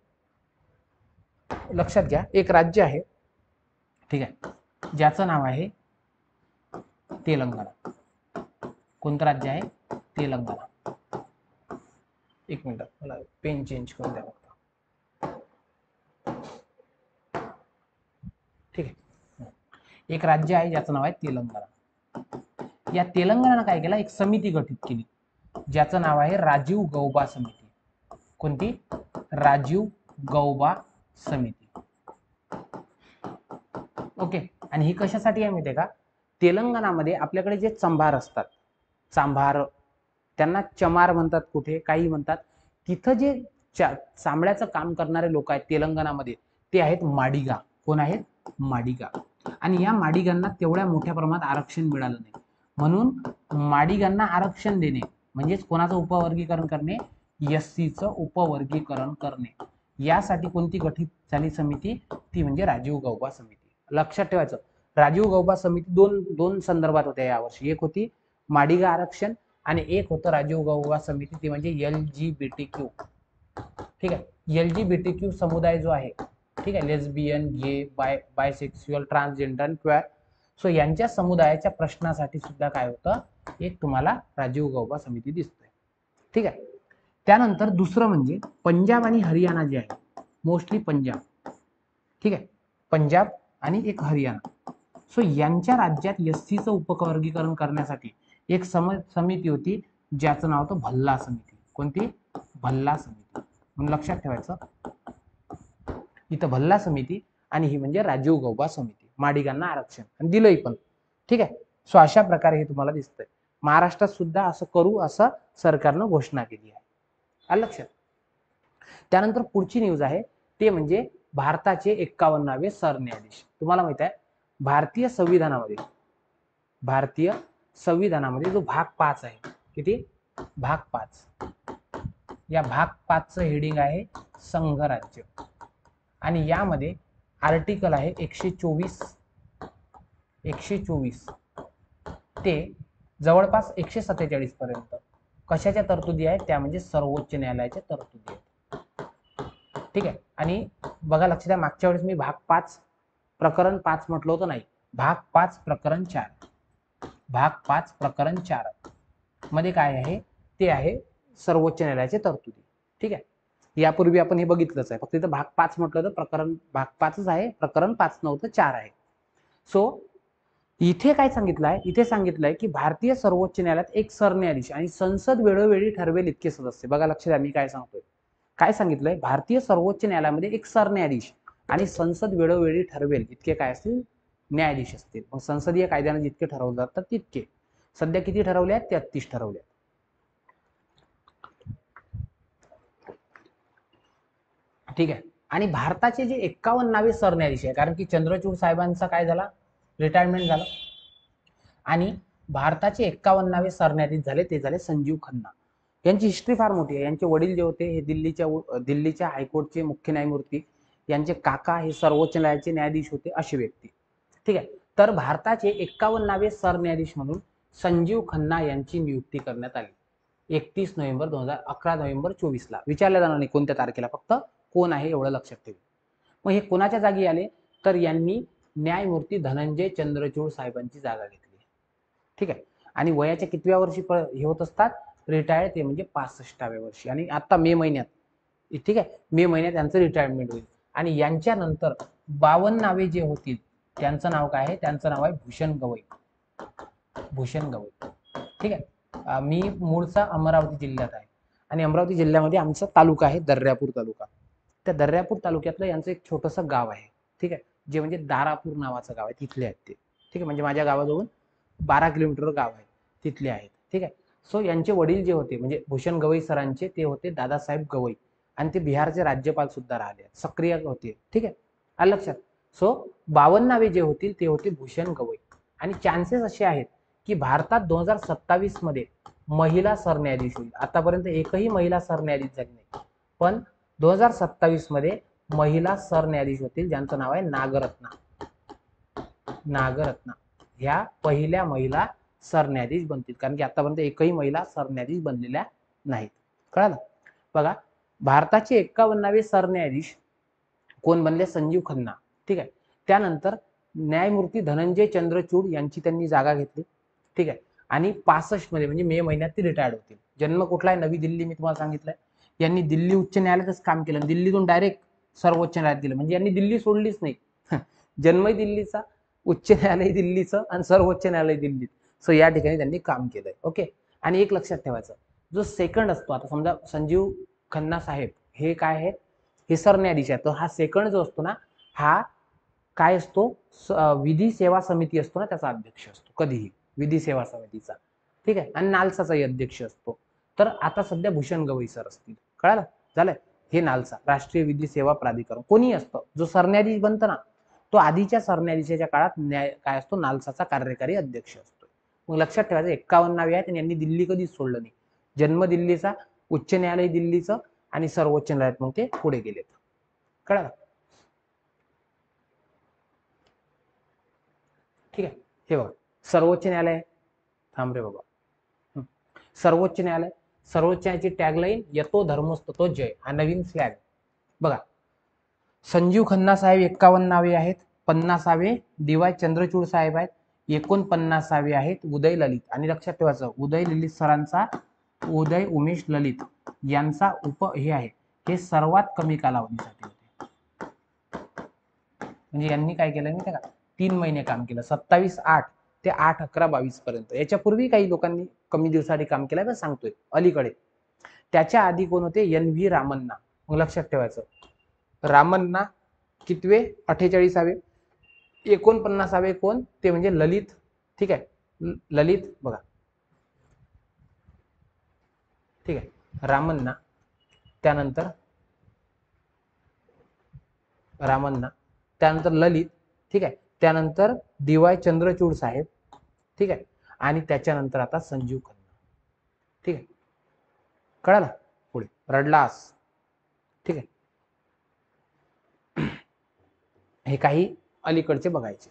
लक्षात घ्या, एक राज्य आहे, ठीक आहे, ज्याचं नाव आहे तेलंगणा. कोणतं राज्य आहे? तेलंगणा. एक मिनिट, मला पेन चेंज करून द्या फक्त, ठीक आहे. एक राज्य आहे ज्याचं नाव आहे तेलंगणा. या तेलंगणानं काय केलं, एक समिती गठीत केली ज्याचं नाव आहे राजीव गौबा समिती. कोणती? राजीव गौबा समिती. ओके. आणि ही कशासाठी आहे माहितीये का, तेलंगणामध्ये आपल्याकडे जे चंभार असतात, चांभार, त्यांना चमार म्हणतात, कुठे काही म्हणतात, तिथं जे चांबड्याचं काम करणारे लोक आहेत तेलंगणामध्ये ते आहेत माडिगा. कोण आहेत? माडिगा. आणि या माडिगांना तेवढ्या मोठ्या प्रमाणात आरक्षण मिळालं नाही, म्हणून माडिगांना आरक्षण देणे म्हणजेच कोणाचं उपवर्गीकरण करणे, एससीचं उपवर्गीकरण करणे. यासाठी कोणती गठीत झाली समिती, ती म्हणजे राजीव गौबा समिती. लक्षात ठेवायचं, राजीव गौबा समिती दोन संदर्भात होत्या यावर्षी. एक होती माडिगा आरक्षण आणि एक होतं राजीव गौबा समिती, ती म्हणजे LGBTQ, ठीक आहे, LGBTQ समुदाय जो आहे, ठीक आहे, लेस्बियन, गे, बायसेक्सुअल, ट्रान्सजेंडर, क्वेअर, सो यांच्या समुदायाच्या प्रश्नासाठी सुद्धा काय होतं, एक तुम्हाला राजीव गौबा समिती दिसतोय. ठीक आहे. त्यानंतर दुसरं म्हणजे पंजाब आणि हरियाणा जे आहे, मोस्टली पंजाब, ठीक आहे, पंजाब आणि एक हरियाणा, सो यांच्या राज्यात एससीचं उपवर्गीकरण करण्यासाठी एक समिती होती, ज्याचं नाव होतं भल्ला समिती. कोणती? भल्ला समिती. म्हणून लक्षात ठेवायचं, इथं भल्ला समिती आणि ही म्हणजे राजीव गौबा समिती. माडिगांना आरक्षण आणि दिलंय पण. ठीक आहे. सो अशा प्रकारे हे तुम्हाला दिसतंय. महाराष्ट्रात सुद्धा असं करू असं सरकारनं घोषणा केली आहे. आलं लक्षात? त्यानंतर पुढची न्यूज आहे ते म्हणजे भारताचे 51वे सरन्यायाधीश. तुम्हाला माहित आहे भारतीय संविधानामध्ये जो भाग 5 आहे, किती? भाग 5. या भाग 5चं हेडिंग आहे संघराज्य आणि यामध्ये आर्टिकल आहे 124 ते जवळपास 147 पर्यंत कशाच्या तरतुदी आहेत? त्या म्हणजे सर्वोच्च न्यायालयाच्या तरतुदी आहेत. ठीक आहे. आणि बघा लक्षात द्या, मागच्या वेळेस मी भाग 5 प्रकरण 5 म्हटलं होतं, नाही, भाग 5 प्रकरण 4. भाग 5 प्रकरण 4 मध्ये काय आहे ते आहे सर्वोच्च न्यायालयाच्या तरतुदी. ठीक आहे. यापूर्वी आपण हे बघितलंच आहे, फक्त इथं भाग 5 म्हटलं तर प्रकरण भाग 5च आहे, प्रकरण 5 नव्हतं, 4 आहे. सो इथे काय सांगितलं आहे? इथे सांगितलंय की भारतीय सर्वोच्च न्यायालयात एक सरन्यायाधीश आणि संसद वेळोवेळी ठरवेल इतके सदस्य. बघा लक्षात द्या मी काय सांगतोय. काय सांगितलंय? भारतीय सर्वोच्च न्यायालयामध्ये एक सरन्यायाधीश आणि संसद वेळोवेळी ठरवेल इतके काय असतील? न्यायाधीश असतील. मग संसदीय कायद्याने जितके ठरवले जातात तितके. सध्या किती ठरवले आहेत? 33 ठरवले आहेत. ठीक आहे. आणि भारताचे जे 51वे सरन्यायाधीश आहे, कारण की चंद्रचूड साहेबांचा काय झाला? रिटायरमेंट झालं. आणि भारताचे 51वे सरन्यायाधीश झाले ते झाले संजीव खन्ना. यांची हिस्ट्री फार मोठी आहे. यांचे वडील जे होते हे दिल्लीच्या हायकोर्टचे मुख्य न्यायमूर्ती, यांचे काका हे सर्वोच्च न्यायालयाचे न्यायाधीश होते, अशी व्यक्ती. ठीक आहे. तर भारताचे 51वे सरन्यायाधीश म्हणून संजीव खन्ना यांची नियुक्ती करण्यात आली 31 नोव्हेंबर 11 नोव्हेंबर 24ला. विचारलं जाणार नाही कोणत्या तारखेला, फक्त कोण आहे एवढं लक्षात ठेवा. मग हे कोणाच्या जागी आले? तर यांनी न्यायमूर्ती धनंजय चंद्रचूड साहेबांची जागा घेतली. ठीक आहे. आणि वयाच्या कितव्या वर्षी हे होत असतात? रिटायर, ते म्हणजे 65व्या वर्षी. आणि आता मे महिन्यात, ठीक आहे, मे महिन्यात यांचं रिटायरमेंट होईल. आणि यांच्यानंतर 52वे जे होतील त्यांचं नाव काय आहे? त्यांचं नाव आहे भूषण गवई. भूषण गवई. ठीक आहे. मी मूळचा अमरावती जिल्ह्यात आहे आणि अमरावती जिल्ह्यामध्ये आमचा तालुका आहे दर्यापूर तालुका. त्या दर्यापूर तालुक्यातलं यांचं एक छोटंसं गाव आहे. ठीक आहे. जे म्हणजे दारापूर नावाचं गाव आहे, तिथले आहेत ते. ठीक आहे. म्हणजे माझ्या गावाजवळून 12 किलोमीटर गाव आहे, तिथले आहेत. ठीक आहे. सो यांचे वडील जे होते म्हणजे भूषण गवई सरांचे, ते होते दादासाहेब गवई आणि ते बिहारचे राज्यपाल सुद्धा राहिले, सक्रिय होते. ठीक आहे. आलं लक्षात? सो 52वे जे होतील ते होते भूषण गवई. आणि चान्सेस असे आहेत की भारतात 2027 मध्ये महिला सरन्यायाधीश होईल. आतापर्यंत एकही महिला सरन्यायाधीश झाली नाही, पण 2027 मध्ये महिला सरन्यायाधीश होतील, ज्यांचं नाव आहे नागरत्ना. नागरत्ना ह्या पहिल्या महिला सरन्यायाधीश बनतील, कारण की आतापर्यंत एकही महिला सरन्यायाधीश बनलेल्या नाहीत. कळालं? बघा, भारताचे 51वे सरन्यायाधीश कोण बनले? संजीव खन्ना. ठीक आहे. त्यानंतर न्यायमूर्ती धनंजय चंद्रचूड यांची त्यांनी जागा घेतली. ठीक आहे. आणि 65 मध्ये म्हणजे मे महिन्यात ते रिटायर्ड होतील. जन्म कुठला आहे? नवी दिल्ली. मी तुम्हाला सांगितलंय यांनी दिल्ली उच्च न्यायालयातच काम केलं, दिल्लीतून डायरेक्ट सर्वोच्च न्यायालयात गेलं. म्हणजे यांनी दिल्ली सोडलीच नाही. जन्मही दिल्लीचा, उच्च न्यायालय दिल्लीचं आणि सर्वोच्च न्यायालय दिल्लीत. सो या ठिकाणी त्यांनी काम केलंय. ओके. आणि एक लक्षात ठेवायचं, जो सेकंड असतो, आता समजा संजीव खन्ना साहेब हे काय आहे? हे सरन्यायाधीश आहे. तर हा सेकंड जो असतो ना, हा काय असतो? विधी सेवा समिती असतो ना, त्याचा अध्यक्ष असतो कधीही, विधी सेवा समितीचा. ठीक आहे. आणि नालसाचाही अध्यक्ष असतो. तर आता सध्या भूषण गवई सर असतील. कळालं? झालं? हे नालसा, राष्ट्रीय विधी सेवा प्राधिकरण, कोणी असतं, जो सरन्यायाधीश बनतो ना, तो आधीच्या सरन्यायाधीशाच्या काळात काय असतो? नालसाचा कार्यकारी अध्यक्ष असतो. मग लक्षात ठेवायचं, 51वे आहेत आणि यांनी दिल्ली कधीच सोडलं नाही. जन्म दिल्लीचा, उच्च न्यायालय दिल्लीचं आणि सर्वोच्च न्यायालयात मग ते पुढे गेलेत. कळालं? ठीक आहे. हे बघा, सर्वोच्च न्यायालय, थांब रे बाबा, सर्वोच्च न्यायालय, सर्वोच्चाची टॅगलाईन यतो धर्मोस्त तो जय, हा नवीन फ्लॅग बघा. संजीव खन्ना साहेब 51 नावे आहेत, 50वे DY चंद्रचूड साहेब आहेत, 49वे आहेत उदय ललित. आणि लक्षात ठेवायचं उदय ललित सरांचा, उदय उमेश ललित यांचा हे आहे, हे सर्वात कमी कालावधीसाठी होते. म्हणजे यांनी काय केलं माहिती का, 3 महिने काम केलं, 27/8 ते 8/11/22 पर्यंत. याच्यापूर्वी काही लोकांनी कमी दिवसासाठी काम केलं पण सांगतोय अलीकडे. त्याच्या आधी कोण होते, NV रामण्णा. मग लक्षात ठेवायचं रामण्णा कितवे, 48वे. 49वे कोण, ते म्हणजे ललित. ठीक आहे, ललित बघा. ठीक आहे, रामण्णा, त्यानंतर त्यानंतर ललित. ठीक आहे, त्यानंतर DY चंद्रचूड साहेब. ठीक आहे, आणि त्याच्यानंतर आता संजीव खन्ना. ठीक आहे, कळालं. पुढे रडलास. ठीक आहे, हे काही अलीकडचे बघायचे.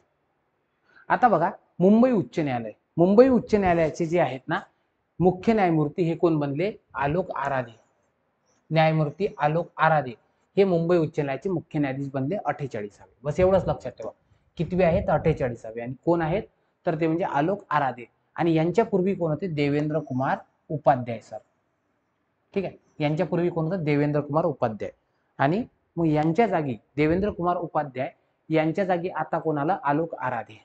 आता बघा मुंबई उच्च न्यायालय. मुंबई उच्च न्यायालयाचे जे आहेत ना मुख्य न्यायमूर्ती, हे कोण बनले, आलोक आराधे. न्यायमूर्ती आलोक आराधे हे मुंबई उच्च न्यायालयाचे मुख्य न्यायाधीश बनले 48वे. बस एवढंच लक्षात ठेवा. कितवे आहेत, 48वे. आणि कोण आहेत, तर ते म्हणजे आलोक आराधे. आणि यांच्या पूर्वी कोण होते, देवेंद्र कुमार उपाध्याय सर. ठीक आहे, यांच्या पूर्वी कोण होतं, देवेंद्र कुमार उपाध्याय. आणि मग यांच्या जागी देवेंद्र कुमार उपाध्याय यांच्या जागी आता कोणाला, आलोक आराधे.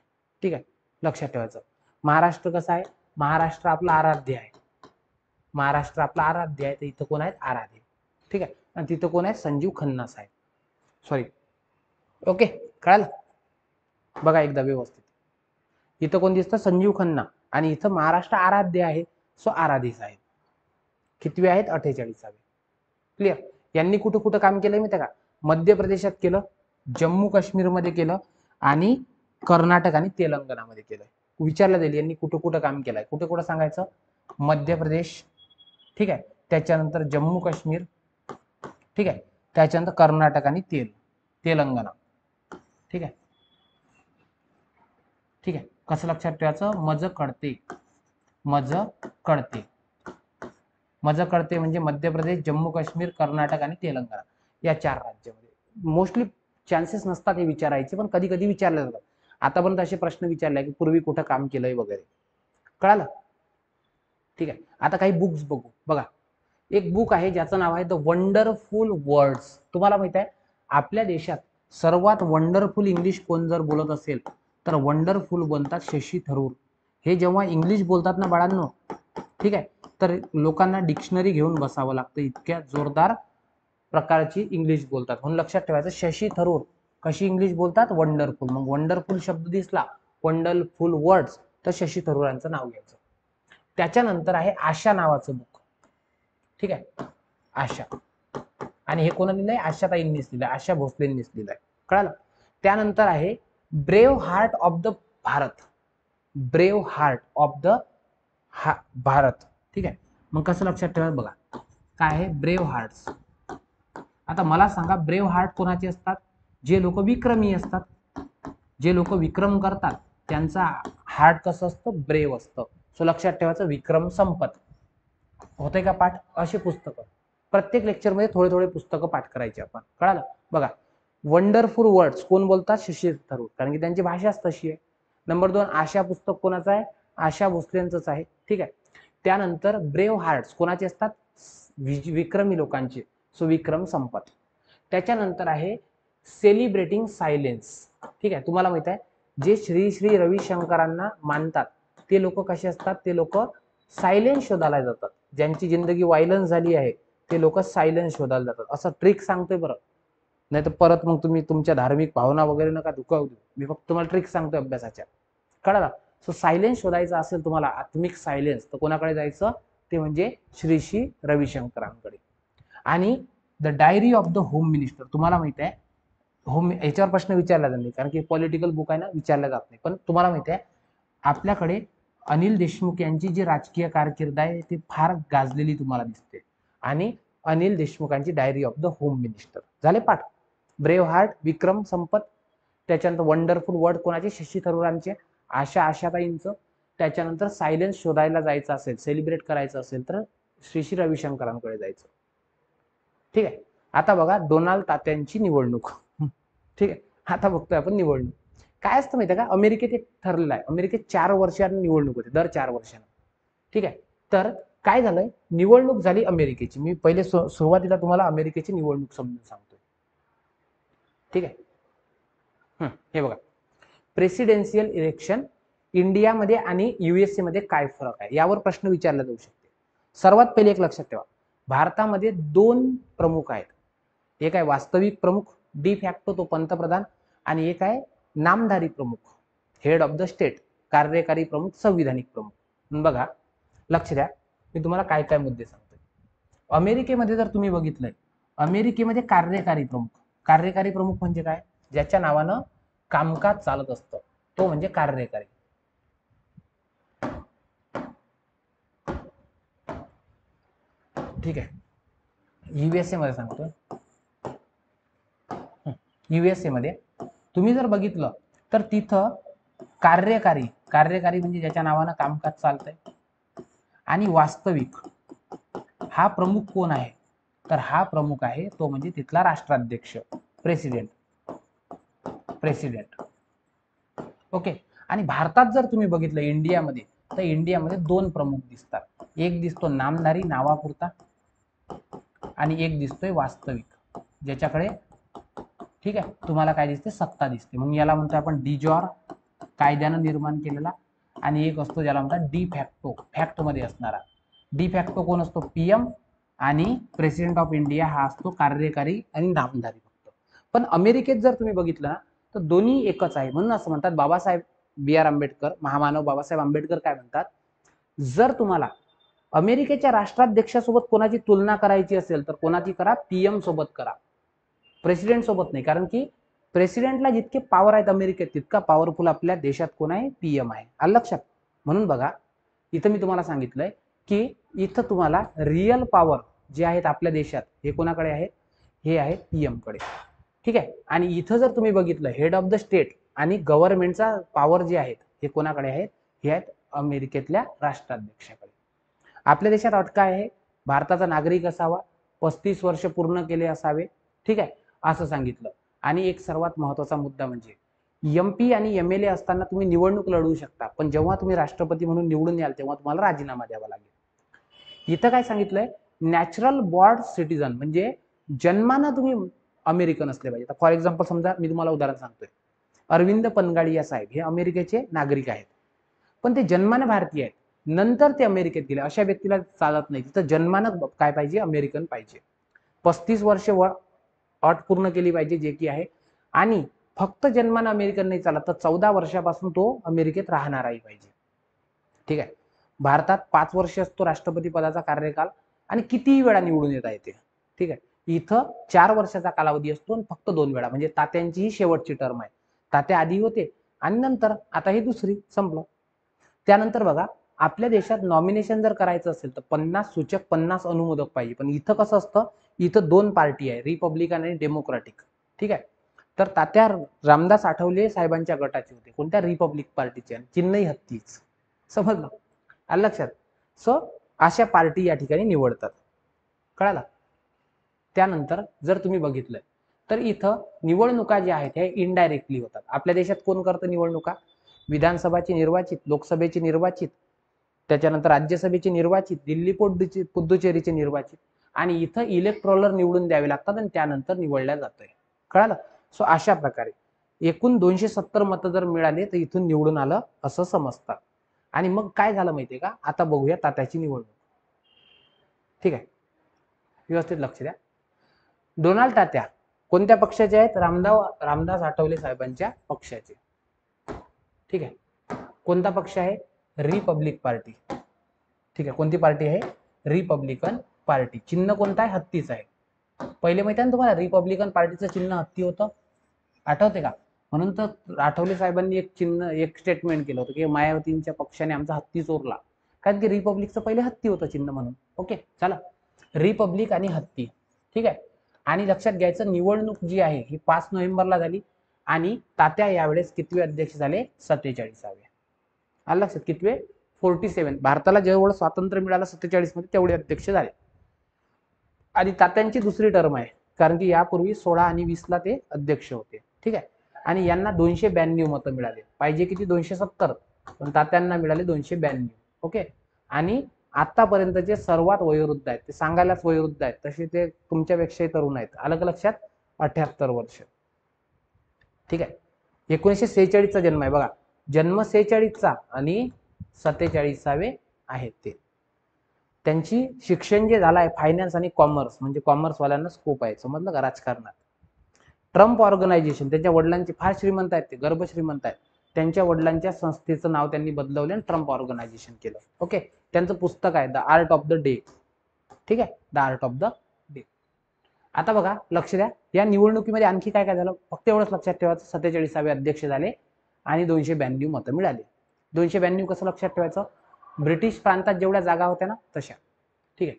ठीक आहे, लक्षात ठेवायचं. महाराष्ट्र कसा आहे, महाराष्ट्र आपला आराध्य आहे. महाराष्ट्र आपला आराध्य आहे, तर इथं कोण आहेत, आराधे. ठीक आहे, आणि तिथं कोण आहे, संजीव खन्ना साहेब. सॉरी, ओके, कळालं. बघा एकदा व्यवस्थित. इथं कोण दिसतं, संजीव खन्ना. आणि इथं महाराष्ट्र आराध्य आहे, सो आराधे साहेब. कितवे आहेत, 48वे. क्लिअर. यांनी कुठं कुठं काम केलंय माहिती का, मध्य प्रदेशात केलं, जम्मू काश्मीरमध्ये केलं, आणि कर्नाटक आणि तेलंगणामध्ये केलंय. विचारलं जाईल यांनी कुठं कुठं काम केलंय, कुठं कुठं सांगायचं, मध्य प्रदेश. ठीक आहे, त्याच्यानंतर जम्मू काश्मीर. ठीक आहे, त्याच्यानंतर कर्नाटक आणि तेलंगणा. ठीक आहे. ठीक आहे, कसं लक्षात ठेवायचं, मज कळते म्हणजे मध्य प्रदेश, जम्मू काश्मीर, कर्नाटक आणि तेलंगणा या 4 राज्यामध्ये. मोस्टली चान्सेस नसतात हे विचारायचे, पण कधी कधी विचारले जातात. आतापर्यंत असे प्रश्न विचारले की पूर्वी कुठं काम केलंय वगैरे. कळालं. ठीक आहे, आता काही बुक्स बघू. बघा, एक बुक आहे ज्याचं नाव आहे द वंडरफुल वर्ड्स. तुम्हाला माहित आहे आपल्या देशात सर्वात वंडरफुल इंग्लिश कोण जर बोलत असेल तर वंडरफुल बोलतात शशी थरूर. हे जेव्हा इंग्लिश बोलतात ना बाळांनो, ठीक आहे, तर लोकांना डिक्शनरी घेऊन बसावं लागतं, इतक्या जोरदार प्रकारची इंग्लिश बोलतात. म्हणून लक्षात ठेवायचं, शशी थरूर कशी इंग्लिश बोलतात, वंडरफुल. मग वंडरफुल शब्द दिसला, वंडरफुल वर्ड्स, तर शशी थरूरांचं नाव घ्यायचं. त्याच्यानंतर आहे आशा नावाचं बुक. ठीक आहे, आशा. आणि हे कोणाने लिहिलंय, आशाताईंनीच लिहिलंय, आशा भोसलेंनीच लिहिलंय. कळालं. त्यानंतर आहे brave heart of the Bharat. Brave heart of the Bharat. ठीक आहे, मग कसं लक्षात ठेवायचं बघा, काय आहे ब्रेव हार्ट्स. आता मला सांगा, ब्रेव हार्ट कोणाचे असतात, जे लोक विक्रमी असतात. जे लोक विक्रम करतात त्यांचा हार्ट कसं असतं, ब्रेव असतं. सो लक्षात ठेवायचं, विक्रम संपत. होतंय का पाठ. अशी पुस्तकं प्रत्येक लेक्चरमध्ये थोडे थोडे पुस्तकं पाठ करायचे आपण. कळालं. बघा, वंडरफुल वर्ड्स कोण बोलतात, शशी थरूर, कारण की त्यांची भाषाच तशी आहे. नंबर 2 आशा पुस्तक कोणाचं आहे, आशा भोसलेंचंच आहे. ठीक आहे. त्यानंतर ब्रेव हार्ट्स कोणाचे असतात, विक्रमी लोकांचे, सो विक्रम संपत. त्याच्यानंतर आहे सेलिब्रेटिंग सायलेन्स. ठीक आहे, तुम्हाला माहित आहे जे श्री श्री रविशंकरांना मानतात ते लोक कसे असतात, ते लोक सायलेन्स शोधायला जातात. ज्यांची जिंदगी व्हायलन्स झाली आहे ते लोक सायलेन्स शोधायला जातात. असं ट्रिक सांगतोय बरं, नाही तर परत मग तुम्ही तुमच्या धार्मिक भावना वगैरे नका दुखावू देऊ. मी फक्त तुम्हाला ट्रिक सांगतोय अभ्यासाच्या. कळाला. सो सायलेन्स शोधायचं असेल तुम्हाला, आत्मिक सायलेन्स, तर कोणाकडे जायचं, ते म्हणजे श्री श्री रविशंकरांकडे. आणि the diary of the home minister, तुम्हाला माहित आहे होम, याच्यावर प्रश्न विचारला जात नाही कारण की पॉलिटिकल बुक आहे ना, विचारला जात नाही. पण तुम्हाला माहित आहे आपल्याकडे अनिल देशमुख यांची जी राजकीय कारकीर्द आहे ती फार गाजलेली तुम्हाला दिसते. आणि अनिल देशमुखांची diary of the home minister झाले पाठ. ब्रेव हार्ट विक्रम संपत, त्याच्यानंतर वंडरफुल वर्ड कोणाचे, शशी थरूरांचे, आशाताईंचं. त्याच्यानंतर सायलेन्स शोधायला जायचं असेल, सेलिब्रेट करायचं असेल तर श्री श्री रविशंकरांकडे जायचं. ठीक आहे. आता बघा डोनाल्ड तात्यांची निवडणूक. ठीक आहे. आता बघतोय आपण निवडणूक. काय असतं माहिती आहे का, अमेरिकेत एक ठरलेलं आहे, अमेरिकेत 4 वर्षांनी निवडणूक होते, दर 4 वर्षांना. ठीक आहे. तर काय झालंय, निवडणूक झाली अमेरिकेची. मी पहिले सुरुवातीला तुम्हाला अमेरिकेची निवडणूक समजून सांगतोय. ठीक आहे. हे बघा, प्रेसिडेन्शियल इलेक्शन इंडियामध्ये आणि युएसए मध्ये काय फरक आहे यावर प्रश्न विचारला जाऊ शकते. सर्वात पहिले एक लक्षात ठेवा, भारतामध्ये 2 प्रमुख आहेत. एक आहे वास्तविक प्रमुख डी फॅक्टो, तो पंतप्रधान, आणि एक आहे नामधारी प्रमुख हेड ऑफ द स्टेट, कार्यकारी प्रमुख, संविधानिक प्रमुख. बघा लक्ष द्या, मी तुम्हाला काय काय मुद्दे सांगतोय. अमेरिकेमध्ये जर तुम्ही बघितलंय, अमेरिकेमध्ये कार्यकारी प्रमुख म्हणजे काय, ज्याच्या नावानं कामकाज चालत असतं, तो म्हणजे कार्यकारी. ठीक आहे. युएसए मध्ये सांगतोय, युएसए मध्ये तुम्ही जर बघितलं तर तिथं कार्यकारी म्हणजे ज्याच्या नावानं कामकाज चालतंय, आणि वास्तविक हा प्रमुख कोण आहे, तर हा प्रमुख आहे तो म्हणजे तिथला राष्ट्राध्यक्ष, प्रेसिडेंट. ओके. आणि भारतात जर तुम्ही बघितलं इंडियामध्ये, तर इंडियामध्ये 2 प्रमुख दिसतात. एक दिसतो नामधारी, नावापुरता, आणि एक दिसतोय वास्तविक, ज्याच्याकडे ठीक आहे तुम्हाला काय दिसते, सत्ता दिसते. म्हणून याला म्हणतो आपण डिजॉर, कायद्यानं निर्माण केलेला. आणि एक असतो ज्याला म्हणतात डी फॅक्टो, फॅक्ट मध्ये असणारा. डी फॅक्टो कोण असतो, पीएम, आणि प्रेसिडेंट ऑफ इंडिया हा असतो कार्यकारी आणि नामधारी फक्त. पण अमेरिकेत जर तुम्ही बघितलं ना, तर दोन्ही एकच आहे. म्हणून असं म्हणतात, बाबासाहेब बी आर आंबेडकर, महामानव बाबासाहेब आंबेडकर काय म्हणतात, जर तुम्हाला अमेरिकेच्या राष्ट्राध्यक्षासोबत कोणाची तुलना करायची असेल तर कोणाची करा, पीएम सोबत करा, प्रेसिडेंट सोबत नाही. कारण की प्रेसिडेंटला जितके पॉवर आहेत अमेरिकेत, तितका पॉवरफुल आपल्या देशात कोण आहे, पीएम आहे. आलं लक्षात. म्हणून बघा इथं मी तुम्हाला सांगितलंय की इथं तुम्हाला रिअल पॉवर जे आहेत आपल्या देशात, हे कोणाकडे आहेत, हे आहेत पीएम कडे. ठीक आहे. आणि इथं जर तुम्ही बघितलं, हेड ऑफ द स्टेट आणि गव्हर्नमेंटचा पॉवर जे आहेत हे कोणाकडे आहेत, हे आहेत अमेरिकेतल्या राष्ट्राध्यक्षाकडे. आपल्या देशात अट काय आहे, भारताचा नागरिक असावा, 35 वर्ष पूर्ण केले असावे. ठीक आहे, असं सांगितलं. आणि एक सर्वात महत्वाचा मुद्दा म्हणजे एमपी आणि एमएलए असताना तुम्ही निवडणूक लढवू शकता, पण जेव्हा तुम्ही राष्ट्रपती म्हणून निवडून याल तेव्हा तुम्हाला राजीनामा द्यावा लागेल. इथं काय सांगितलंय, नॅचरल बॉर्न सिटीजन म्हणजे जन्मानं तुम्ही अमेरिकन असले पाहिजे. फॉर एक्झाम्पल समजा मी तुम्हाला उदाहरण सांगतोय, अरविंद पनगाडिया साहेब हे अमेरिकेचे नागरिक आहेत, पण ते जन्मानं भारतीय आहेत, नंतर ते अमेरिकेत गेले, अशा व्यक्तीला चालत नाही. तिथं जन्मानं काय पाहिजे, अमेरिकन पाहिजे. 35 वर्ष अट पूर्ण केली पाहिजे जे की आहे, आणि फक्त जन्मानं अमेरिकन नाही चालत, तर 14 वर्षापासून तो अमेरिकेत राहणाराही पाहिजे. ठीक आहे. भारतात 5 वर्ष असतो राष्ट्रपती पदाचा कार्यकाल, आणि कितीही वेळा निवडून येता येते. ठीक आहे. इथं 4 वर्षाचा कालावधी असतो आणि फक्त 2 वेळा, म्हणजे तात्यांची ही शेवटची टर्म आहे. तात्या आधी होते आणि नंतर आता ही दुसरी, संपलं. त्यानंतर बघा, आपल्या देशात नॉमिनेशन जर करायचं असेल तर 50 सूचक 50 अनुमोदक पाहिजे. पण इथं कसं असतं, इथं 2 पार्टी आहे, रिपब्लिकन आणि डेमोक्रॅटिक. ठीक आहे. तर तात्या रामदास आठवले साहेबांच्या गटाचे होते, कोणत्या, रिपब्लिक पार्टीचे, आणि चिन्हही हत्तीच. समजलं, आलं लक्षात. सो अशा पार्टी या ठिकाणी निवडतात, कळालं. त्यानंतर जर तुम्ही बघितलं तर इथं निवडणुका ज्या आहेत ह्या इनडायरेक्टली होतात. आपल्या देशात कोण करतं निवडणुका, विधानसभाची निर्वाचित, लोकसभेची निर्वाचित, त्याच्यानंतर राज्यसभेची निर्वाचित, दिल्ली पुद्दुचेरीचे निर्वाचित, आणि इथं इलेक्ट्रोलर निवडून द्यावे लागतात आणि त्यानंतर निवडल्या जातंय, कळालं. सो अशा प्रकारे एकूण 270 मतं जर मिळाले तर इथून निवडून आलं असं समजतात. आणि मग काय झालं माहितीये का, आता बघूया तात्याची निवडणूक. ठीक आहे, व्यवस्थित लक्ष द्या. डोनाल्ड तात्या कोणत्या पक्षाचे आहेत, रामदास आठवले साहेबांच्या पक्षाचे. ठीक आहे. कोणता पक्ष आहे, रिपब्लिक पार्टी. ठीक आहे, कोणती पार्टी आहे, रिपब्लिकन पार्टी. चिन्ह कोणतं आहे, हत्तीच आहे. पहिले माहिती आहे ना तुम्हाला, रिपब्लिकन पार्टीचं चिन्ह हत्ती होतं, आठवते का. म्हणून तर आठवले साहेबांनी एक स्टेटमेंट केलं होतं की मायावतींच्या पक्षाने आमचा हत्ती चोरला, कारण की रिपब्लिकचं पहिले हत्ती होतं चिन्ह म्हणून. ओके, चला, रिपब्लिक आणि हत्ती. ठीक आहे. आणि लक्षात घ्यायचं, निवडणूक जी आहे ही 5 नोव्हेंबरला झाली, आणि तात्या यावेळेस कितवे अध्यक्ष झाले, 47वे. आलं लक्षात, कितवे, 47 भारताला जेवढं स्वातंत्र्य मिळालं 47 मध्ये तेवढे अध्यक्ष झाले. आणि तात्यांची दुसरी टर्म आहे, कारण की यापूर्वी 16 आणि 20 ला ते अध्यक्ष होते. ठीक आहे. आणि यांना 292 मतं मिळाले. पाहिजे किती 270, पण तात्यांना मिळाले 292. ओके. आणि आतापर्यंतचे सर्वात वयोवृद्ध आहेत, ते सांगायलाच वयोवृद्ध आहेत, तसे ते तुमच्यापेक्षाही तरुण आहेत. अलग लक्षात, 78 वर्ष. ठीक आहे. 1946 चा जन्म आहे बघा, जन्म 46 चा आणि 47वे आहेत ते. त्यांची शिक्षण जे झालं आहे फायनान्स आणि कॉमर्स, म्हणजे कॉमर्स वाल्यांना स्कोप आहे, समजलं का, राजकारणात. ट्रम्प ऑर्गनायझेशन, त्यांच्या वडिलांचे फार श्रीमंत आहेत, ते गर्भ श्रीमंत आहेत, त्यांच्या वडिलांच्या संस्थेचं नाव त्यांनी बदलवलं आणि ट्रम्प ऑर्गनायझेशन केलं. ओके. त्यांचं पुस्तक आहे the art of the day. ठीक आहे, the art of the day. आता बघा, लक्ष द्या, या निवडणुकीमध्ये आणखी काय काय झालं, फक्त एवढंच लक्षात ठेवायचं, 47वे अध्यक्ष झाले आणि 292 मतं मिळाली. 292 कसं लक्षात ठेवायचं, ब्रिटिश प्रांतात जेवढ्या जागा होत्या ना तशा. ठीक आहे.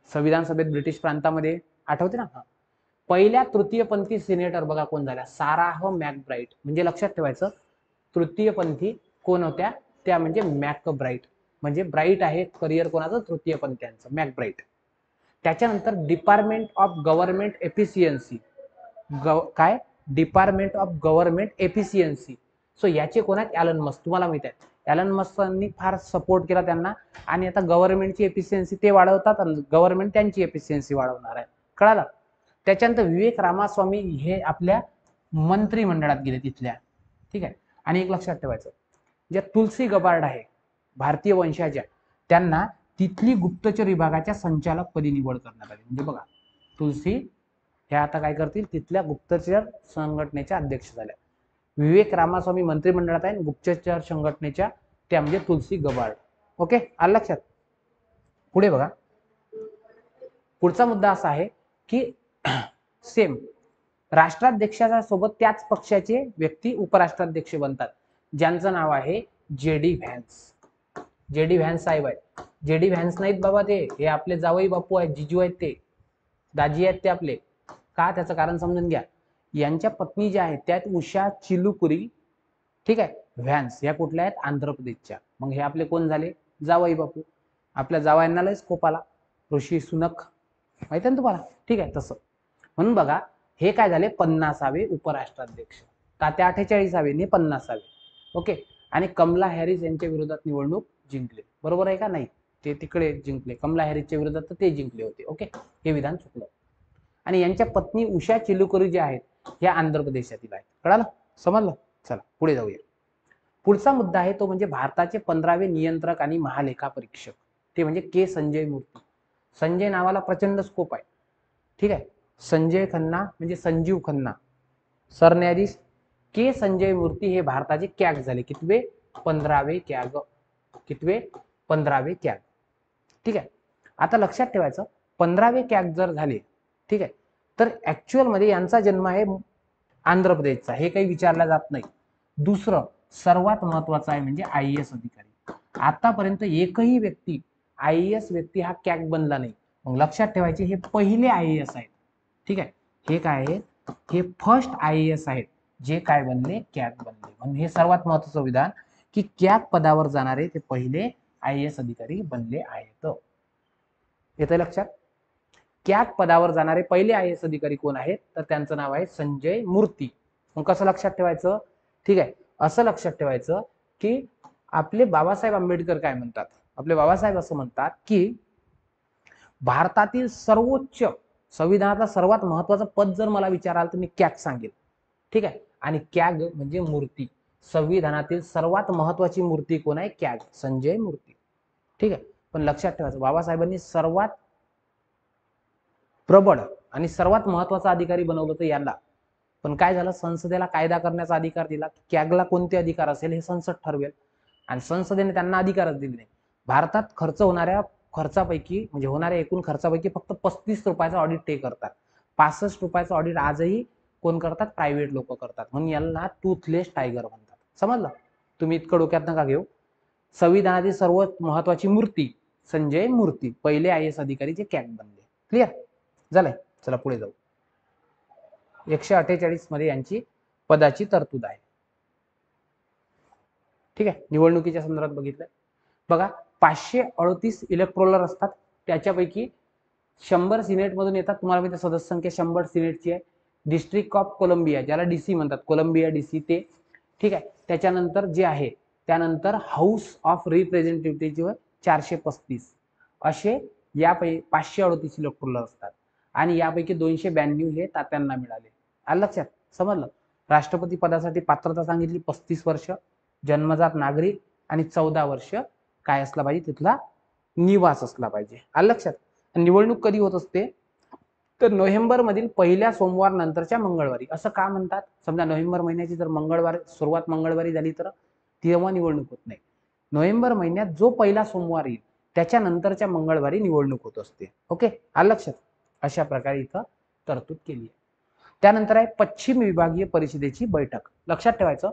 संविधान सभेत ब्रिटिश प्रांतामध्ये आठवते ना, पहिल्या तृतीयपंथी सिनेटर बघा कोण झाल्या, साराह मॅकब्राइट. म्हणजे लक्षात ठेवायचं, तृतीयपंथी कोण होत्या, त्या म्हणजे मॅकब्राइट. म्हणजे ब्राईट आहे करिअर कोणाचं, तृतीयपंथ्यांचं, मॅकब्राइट. त्याच्यानंतर डिपार्टमेंट ऑफ गव्हर्नमेंट एफिशियन्सी, काय, department of government efficiency. So याचे कोण आहेत, ॲलन मस्क. तुम्हाला माहित आहे, ॲलन मस्कनी फार सपोर्ट केला त्यांना, आणि आता गव्हर्नमेंटची एफिशियन्सी ते वाढवतात आणि गव्हर्नमेंट त्यांची एफिशियन्सी वाढवणार आहे. कळालं. त्याच्यानंतर विवेक रामास्वामी हे आपल्या मंत्रिमंडळात गेले तिथल्या. ठीक आहे. आणि एक लक्षात ठेवायचं, ज्या तुलसी गबार्ड आहे भारतीय वंशाच्या, त्यांना तिथली गुप्तचर विभागाच्या संचालकपदी निवड करण्यात आली. म्हणजे बघा, तुलसी ह्या आता काय करतील, तिथल्या गुप्तचर संघटनेच्या अध्यक्ष झाल्या. विवेक रामास्वामी मंत्रिमंडळात आहे, गुप्तचर संघटनेच्या त्या म्हणजे तुलसी गबार्ड. ओके, आलं लक्षात. पुढे बघा, पुढचा मुद्दा असा आहे की सेम राष्ट्राध्यक्षाच्या सोबत त्याच पक्षाचे व्यक्ती उपराष्ट्राध्यक्ष बनतात, ज्यांचं नाव आहे JD व्हॅन्स. JD व्हॅन्स साहेब आहेत. JD व्हॅन्स नाहीत बाबा, ते हे आपले जावई बापू आहेत, जिजू आहेत, ते दाजी आहेत ते आपले. का, त्याचं कारण समजून घ्या. यांच्या पत्नी ज्या आहेत त्या उषा चिलुकुरी, ठीक आहे, व्हॅन्स, या कुठल्या आहेत, आंध्र प्रदेशच्या. मग हे आपले कोण झाले, जावई बापू. आपल्या जावयांना लय स्कोप आला, ऋषी सुनक माहिती ना तुम्हाला. ठीक आहे, तसं म्हणून बघा, हे काय झाले, 50वे उपराष्ट्राध्यक्ष. तात्या 48वे ने 50वे. ओके. आणि कमला हॅरिस यांच्या विरोधात निवडणूक जिंकले. बरोबर आहे का, नाही, ते तिकडे जिंकले, कमला हॅरिसच्या विरोधात तर ते जिंकले होते. ओके, हे विधान चुकलं. आणि यांच्या पत्नी उषा चिलुकुरी ज्या आहेत ह्या आंध्र प्रदेशातील आहेत. कळालं, समजलं. चला पुढे जाऊया. पुढचा मुद्दा आहे तो म्हणजे भारताचे 15वे नियंत्रक आणि महालेखा परीक्षक, ते म्हणजे के संजय मूर्ती. संजय नावाला प्रचंड स्कोप आहे. ठीक आहे. संजय खन्ना म्हणजे संजीव खन्ना, सरन्यायाधीश. के संजय मूर्ती हे भारताचे कॅग झाले, कितवे, 15वे कॅग. कितवे, 15वे कॅग. ठीक आहे. आता लक्षात ठेवायचं, 15वे कॅग जर झाले, ठीक आहे, तर ऍक्च्युअल मध्ये यांचा जन्म आहे आंध्र प्रदेशचा, हे काही विचारलं जात नाही. दुसरं सर्वात महत्वाचं आहे म्हणजे IAS अधिकारी. आतापर्यंत एकही व्यक्ती IAS व्यक्ती हा कॅग बनला नाही. मग लक्षात ठेवायचे, हे पहिले IAS आहेत. ठीक आहे. हे काय आहे, हे फर्स्ट IAS आहेत जे काय बनले, कॅग बनले. म्हणून हे सर्वात महत्वाचं विधान की कॅग पदावर जाणारे ते पहिले IAS अधिकारी बनले आहेत. येते लक्षात. कॅग पदावर जाणारे पहिले IAS अधिकारी कोण आहेत, तर त्यांचं नाव आहे संजय मूर्ती. मग कसं लक्षात ठेवायचं, ठीक आहे, असं लक्षात ठेवायचं की आपले बाबासाहेब आंबेडकर काय म्हणतात, आपले बाबासाहेब असं म्हणतात की भारतातील सर्वोच्च, संविधानाचा सर्वात महत्वाचं पद जर मला विचाराल तर मी कॅग सांगेल. ठीक आहे. आणि कॅग म्हणजे मूर्ती. संविधानातील सर्वात महत्वाची मूर्ती कोण आहे, कॅग, संजय मूर्ती. ठीक आहे. पण लक्षात ठेवायचं, बाबासाहेबांनी सर्वात प्रबळ आणि सर्वात महत्वाचा अधिकारी बनवलं तर यांना. पण काय झालं, संसदेला कायदा करण्याचा अधिकार दिला. कॅगला कोणते अधिकार असेल हे संसद ठरवेल, आणि संसदेने त्यांना अधिकारच दिले नाही. भारतात खर्च होणाऱ्या खर्चापैकी, म्हणजे होणाऱ्या एकूण खर्चापैकी फक्त 35 रुपयाचा ऑडिट ते करतात. 65 रुपयाचा ऑडिट आजही कोण करतात, प्रायव्हेट लोक करतात. म्हणून याला टूथलेस टायगर म्हणतात. समजलं. तुम्ही इतकं डोक्यात नका घेऊ. संविधानातील सर्वात महत्वाची मूर्ती संजय मूर्ती, पहिले IAS अधिकारी जे कॅग बनले. क्लिअर झालंय. चला पुढे जाऊ. 148 मध्ये यांची पदाची तरतूद आहे. ठीक आहे. निवडणुकीच्या संदर्भात बघितलं. बघा 538 इलेक्ट्रोलर असतात, त्याच्यापैकी 100 सिनेटमधून येतात. तुम्हाला माहिती सदस्य संख्या 100 सिनेटची आहे. डिस्ट्रिक्ट ऑफ कोलंबिया ज्याला डीसी म्हणतात, कोलंबिया डीसी ते, ठीक आहे. त्याच्यानंतर जे आहे त्यानंतर हाऊस ऑफ रिप्रेझेंटेटिव्हचे 435 असे यापैकी 538 इलेक्ट्रोलर असतात आणि यापैकी 292 हे तात्यांना मिळाले. आलं लक्षात? समजलं? राष्ट्रपती पदासाठी पात्रता सांगितली 35 वर्ष, जन्मजात नागरिक आणि 14 वर्ष काय असला पाहिजे तिथला निवास असला पाहिजे. आलं लक्षात? निवडणूक कधी होत असते तर नोव्हेंबर मधील पहिल्या सोमवार नंतरच्या मंगळवारी. असं का म्हणतात? समजा नोव्हेंबर महिन्याची जर मंगळवार सुरुवात मंगळवारी झाली तर तेव्हा निवडणूक होत नाही. नोव्हेंबर महिन्यात जो पहिला सोमवार येईल त्याच्यानंतरच्या मंगळवारी निवडणूक होत असते. ओके, आलं लक्षात? अशा प्रकारे इथं तरतूद केली आहे. त्यानंतर आहे पश्चिम विभागीय परिषदेची बैठक. लक्षात ठेवायचं,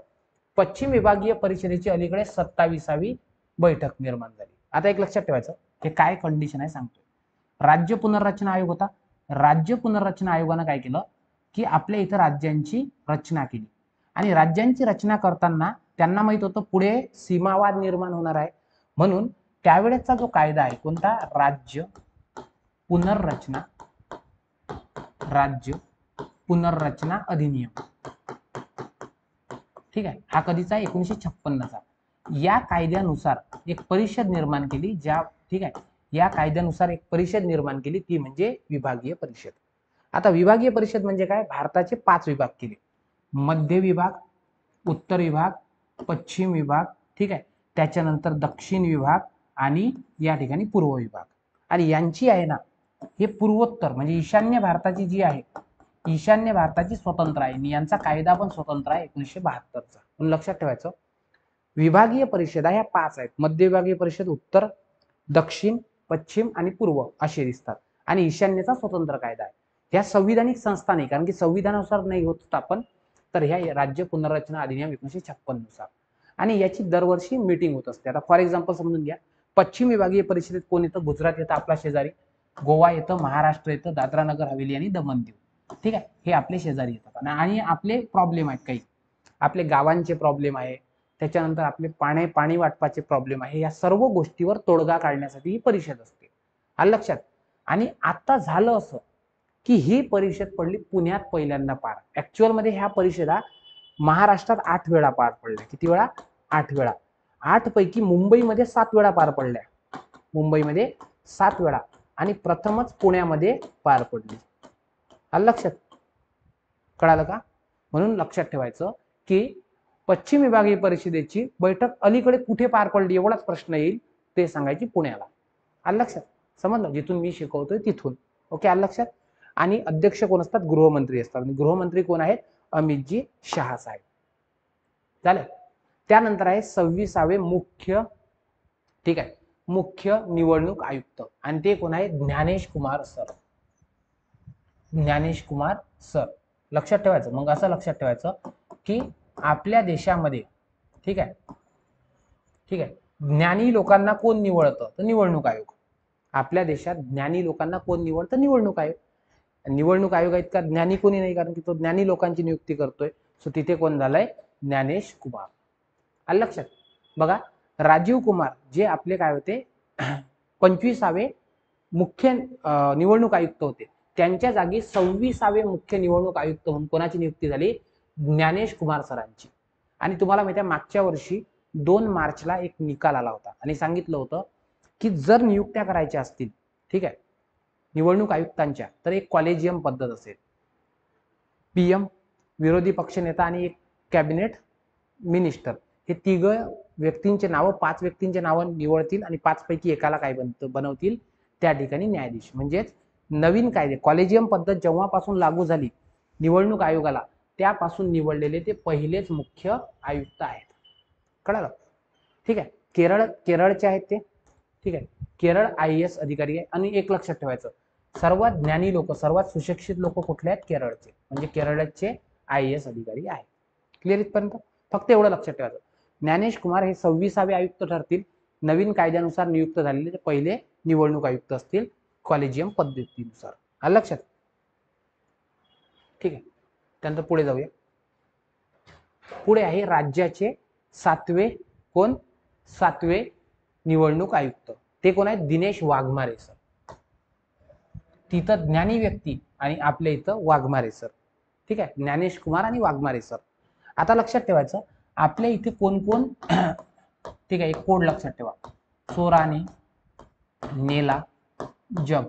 पश्चिम विभागीय परिषदेची अलीकडे 27वी बैठक निर्माण झाली. आता एक लक्षात ठेवायचं, हे काय कंडिशन आहे सांगतो. राज्य पुनर्रचना आयोग होता. राज्य पुनर्रचना आयोगानं काय केलं की आपल्या इथं राज्यांची रचना केली आणि राज्यांची रचना करताना त्यांना माहित होतं पुढे सीमावाद निर्माण होणार आहे, म्हणून त्यावेळेचा जो कायदा आहे कोणता, राज्य पुनर्रचना, राज्य पुनर्रचना अधिनियम, ठीक आहे. हा कधीचा, 1956चा. या कायद्यानुसार एक परिषद निर्माण केली, ज्या, ठीक आहे, या कायद्यानुसार एक परिषद निर्माण केली, ती म्हणजे विभागीय परिषद. आता विभागीय परिषद म्हणजे काय, भारताचे 5 विभाग केले, मध्य विभाग, उत्तर विभाग, पश्चिम विभाग, ठीक आहे, त्याच्यानंतर दक्षिण विभाग आणि या ठिकाणी पूर्व विभाग. आणि यांची आहे ना, हे पूर्वोत्तर म्हणजे ईशान्य भारताची जी आहे, ईशान्य भारताची स्वतंत्र आहे, यांचा कायदा पण स्वतंत्र आहे 1972चा. म्हणून लक्षात ठेवायचं, विभागीय परिषदा ह्या 5 आहेत. मध्य विभागीय परिषद उत्तर, दक्षिण, पश्चिम आणि पूर्व असे दिसतात आणि ईशान्येचा स्वतंत्र कायदा आहे. ह्या संविधानिक संस्था नाही, कारण की संविधानानुसार नाही होत स्थापन, तर ह्या राज्य पुनर्रचना अधिनियम 1956 नुसार. आणि याची दरवर्षी मीटिंग होत असते. आता फॉर एक्झाम्पल समजून घ्या, पश्चिम विभागीय परिषदेत कोण येतं, गुजरात येतं आपला शेजारी, गोवा येतं, महाराष्ट्र येतं, दादरा नगर हवेली आणि दमन दीव, ठीक आहे, हे आपले शेजारी येतात. आणि आपले प्रॉब्लेम आहेत, काही आपले गावांचे प्रॉब्लेम आहे, त्याच्यानंतर आपले पाणी वाटपाचे प्रॉब्लेम आहे, या सर्व गोष्टीवर तोडगा काढण्यासाठी ही परिषद असते. आलं लक्षात? आणि आता झालं असं की ही परिषद पडली पुण्यात पहिल्यांदा पार. ऍक्च्युअल मध्ये ह्या परिषदा महाराष्ट्रात 8 वेळा पार पडल्या. किती वेळा? 8 वेळा. 8 पैकी मुंबईमध्ये 7 वेळा पार पडल्या, मुंबईमध्ये 7 वेळा, आणि प्रथमच पुण्यामध्ये पार पडली. आलं लक्षात? कळालं का? म्हणून लक्षात ठेवायचं की पश्चिम विभागीय परिषदेची बैठक अलीकडे कुठे पार पडली एवढाच प्रश्न येईल, ते सांगायची पुण्याला. आलं लक्षात? समजलं? जिथून मी शिकवतोय तिथून. ओके, आलं लक्षात? आणि अध्यक्ष कोण असतात? गृहमंत्री असतात. गृहमंत्री कोण आहेत? अमितजी शहा साहेब. झालं? त्यानंतर आहे 26वे मुख्य, ठीक आहे, मुख्य निवडणूक आयुक्त, आणि ते कोण आहे? ज्ञानेश कुमार सर. ज्ञानेश कुमार सर. लक्षात ठेवायचं. मग असं लक्षात ठेवायचं की आपल्या देशामध्ये, ठीक आहे, ठीक आहे, ज्ञानी लोकांना कोण निवडतं? तर निवडणूक आयोग. आपल्या देशात ज्ञानी लोकांना कोण निवडतं? निवडणूक आयोग. निवडणूक आयोगा इतका ज्ञानी कोणी नाही, कारण की तो ज्ञानी लोकांची नियुक्ती करतोय. सो तिथे कोण झालंय? ज्ञानेश कुमार. आलं लक्षात? बघा, राजीव कुमार जे आपले काय होते 25वे मुख्य निवडणूक आयुक्त होते, त्यांच्या जागी 26वे मुख्य निवडणूक आयुक्त म्हणून कोणाची नियुक्ती झाली? ज्ञानेश कुमार सरांची. आणि तुम्हाला माहिती आहे मागच्या वर्षी 2 मार्चला एक निकाल आला होता आणि सांगितलं होतं की जर नियुक्त्या करायच्या असतील, ठीक आहे, निवडणूक आयुक्तांच्या, तर एक कॉलेजियम पद्धत असेल. पीएम, विरोधी पक्षनेता आणि एक कॅबिनेट मिनिस्टर, हे 3 व्यक्तींचे नावं, 5 व्यक्तींचे नावं निवडतील आणि 5 पैकी एकाला काय बनवतील त्या ठिकाणी न्यायाधीश. म्हणजेच नवीन कायदे, कॉलेजियम पद्धत जेव्हापासून लागू झाली निवडणूक आयोगाला, त्यापासून निवडलेले ते पहिलेच मुख्य आयुक्त आहेत. कळालं? ठीक आहे. केरळचे आहेत ते, ठीक आहे, केरळ IAS अधिकारी आहे. आणि एक लक्षात ठेवायचं, सर्वात ज्ञानी लोक, सर्वात सुशिक्षित लोक कुठले आहेत? केरळचे, म्हणजे केरळचे IAS अधिकारी आहेत. क्लिअर इथपर्यंत? फक्त एवढं लक्षात ठेवायचं, ज्ञानेश कुमार हे 26वे आयुक्त ठरतील, नवीन कायद्यानुसार नियुक्त झालेले ते पहिले निवडणूक आयुक्त असतील कॉलेजियम पद्धतीनुसार. आलं लक्षात? ठीक आहे. त्यानंतर पुढे जाऊया. पुढे आहे राज्याचे 7वे कोण? 7वे निवडणूक आयुक्त. ते कोण आहेत? दिनेश वाघमारे सर. तिथं ज्ञानी व्यक्ती आणि आपल्या इथं वाघमारे सर. ठीक आहे, ज्ञानेश कुमार आणि वाघमारे सर. आता लक्षात ठेवायचं आपल्या इथे कोण कोण ठीक आहे, एक कोड लक्षात ठेवा. सोराने, नेला, जग.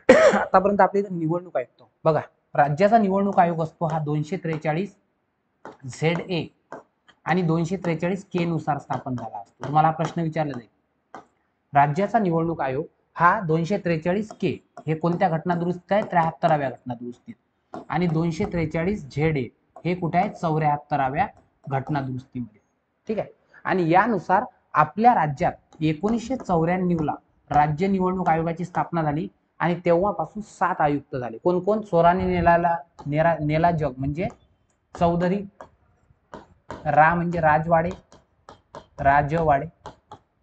आतापर्यंत आपल्या इथे निवडणूक आयुक्त बघा, राज्याचा निवडणूक आयोग असतो हा 243 ZA आणि 243K नुसार स्थापन झाला असतो. तुम्हाला प्रश्न विचारला जाईल. राज्याचा निवडणूक आयोग हा 243K हे कोणत्या घटनादुरुस्तीत आहे? 73व्या घटनादुरुस्तीत. आणि 243 ZA हे कुठे आहे? 74व्या घटनादुरुस्तीमध्ये. ठीक आहे, आणि यानुसार आपल्या राज्यात 1994 ला राज्य निवडणूक आयोगाची स्थापना झाली आणि तेव्हापासून 7 आयुक्त झाले. कोण कोण? सोराने नेला जग म्हणजे चौधरी, रा म्हणजे राजवाडे,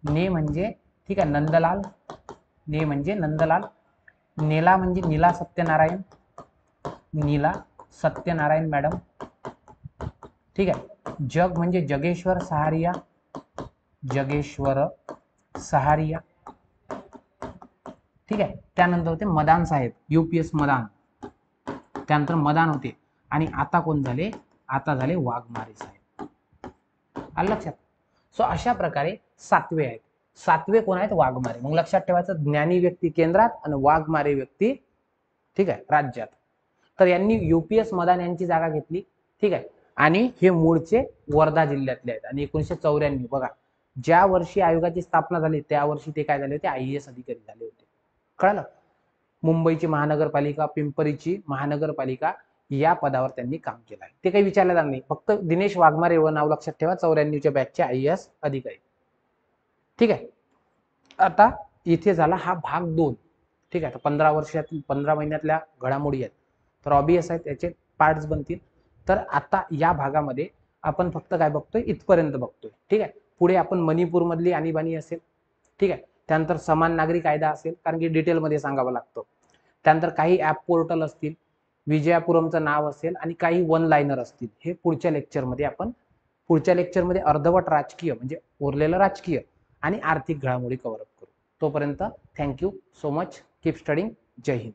ने म्हणजे ठीक आहे नंदलाल, नेला म्हणजे नीला सत्यनारायण मॅडम. ठीक आहे, जग म्हणजे जगेश्वर सहारिया. ठीक आहे, त्यानंतर होते मदान साहेब, UPS मदान. त्यानंतर मदान होते आणि आता कोण झाले? आता झाले वाघमारे साहेब. आलं लक्षात? सो अशा प्रकारे 7वे आहेत. 7वे कोण आहेत? वाघमारे. मग लक्षात ठेवायचं ज्ञानी व्यक्ती केंद्रात आणि वाघमारे व्यक्ती ठीक आहे राज्यात. तर यांनी UPS मदान यांची जागा घेतली. ठीक आहे, आणि हे मूळचे वर्धा जिल्ह्यातले आहेत. आणि 1994 बघा, ज्या वर्षी आयोगाची स्थापना झाली त्या वर्षी ते काय झाले होते? IAS अधिकारी झाले होते. कळलं? मुंबईची महानगरपालिका, पिंपरीची महानगरपालिका या पदावर त्यांनी काम केलं आहे. ते काही विचारलं जाणार नाही. फक्त दिनेश वाघमारे एवढं नाव लक्षात ठेवा, 94च्या बॅचचे IAS अधिकारी. ठीक आहे, आता इथे झाला हा भाग 2. ठीक आहे, 15 महिन्यातल्या घडामोडी आहेत, तर ऑबियस आहेत, याचे पार्ट्स बनतील. तर आता या भागामध्ये आपण फक्त काय बघतोय? इथपर्यंत बघतोय. ठीक आहे, पुढे आपण मणिपूर मधली आणीबाणी असेल. ठीक आहे, त्यानंतर समान नागरी कायदा असेल, कारण की डिटेलमध्ये सांगावं लागतं. त्यानंतर काही ऍप पोर्टल असतील, विजयापुरमचं नाव असेल आणि काही वन लाईनर असतील. हे पुढच्या लेक्चरमध्ये अर्धवट राजकीय म्हणजे उरलेलं राजकीय आणि आर्थिक घडामोडी कव्हर अप करू. तोपर्यंत thank you so much. Keep studying. जय हिंद.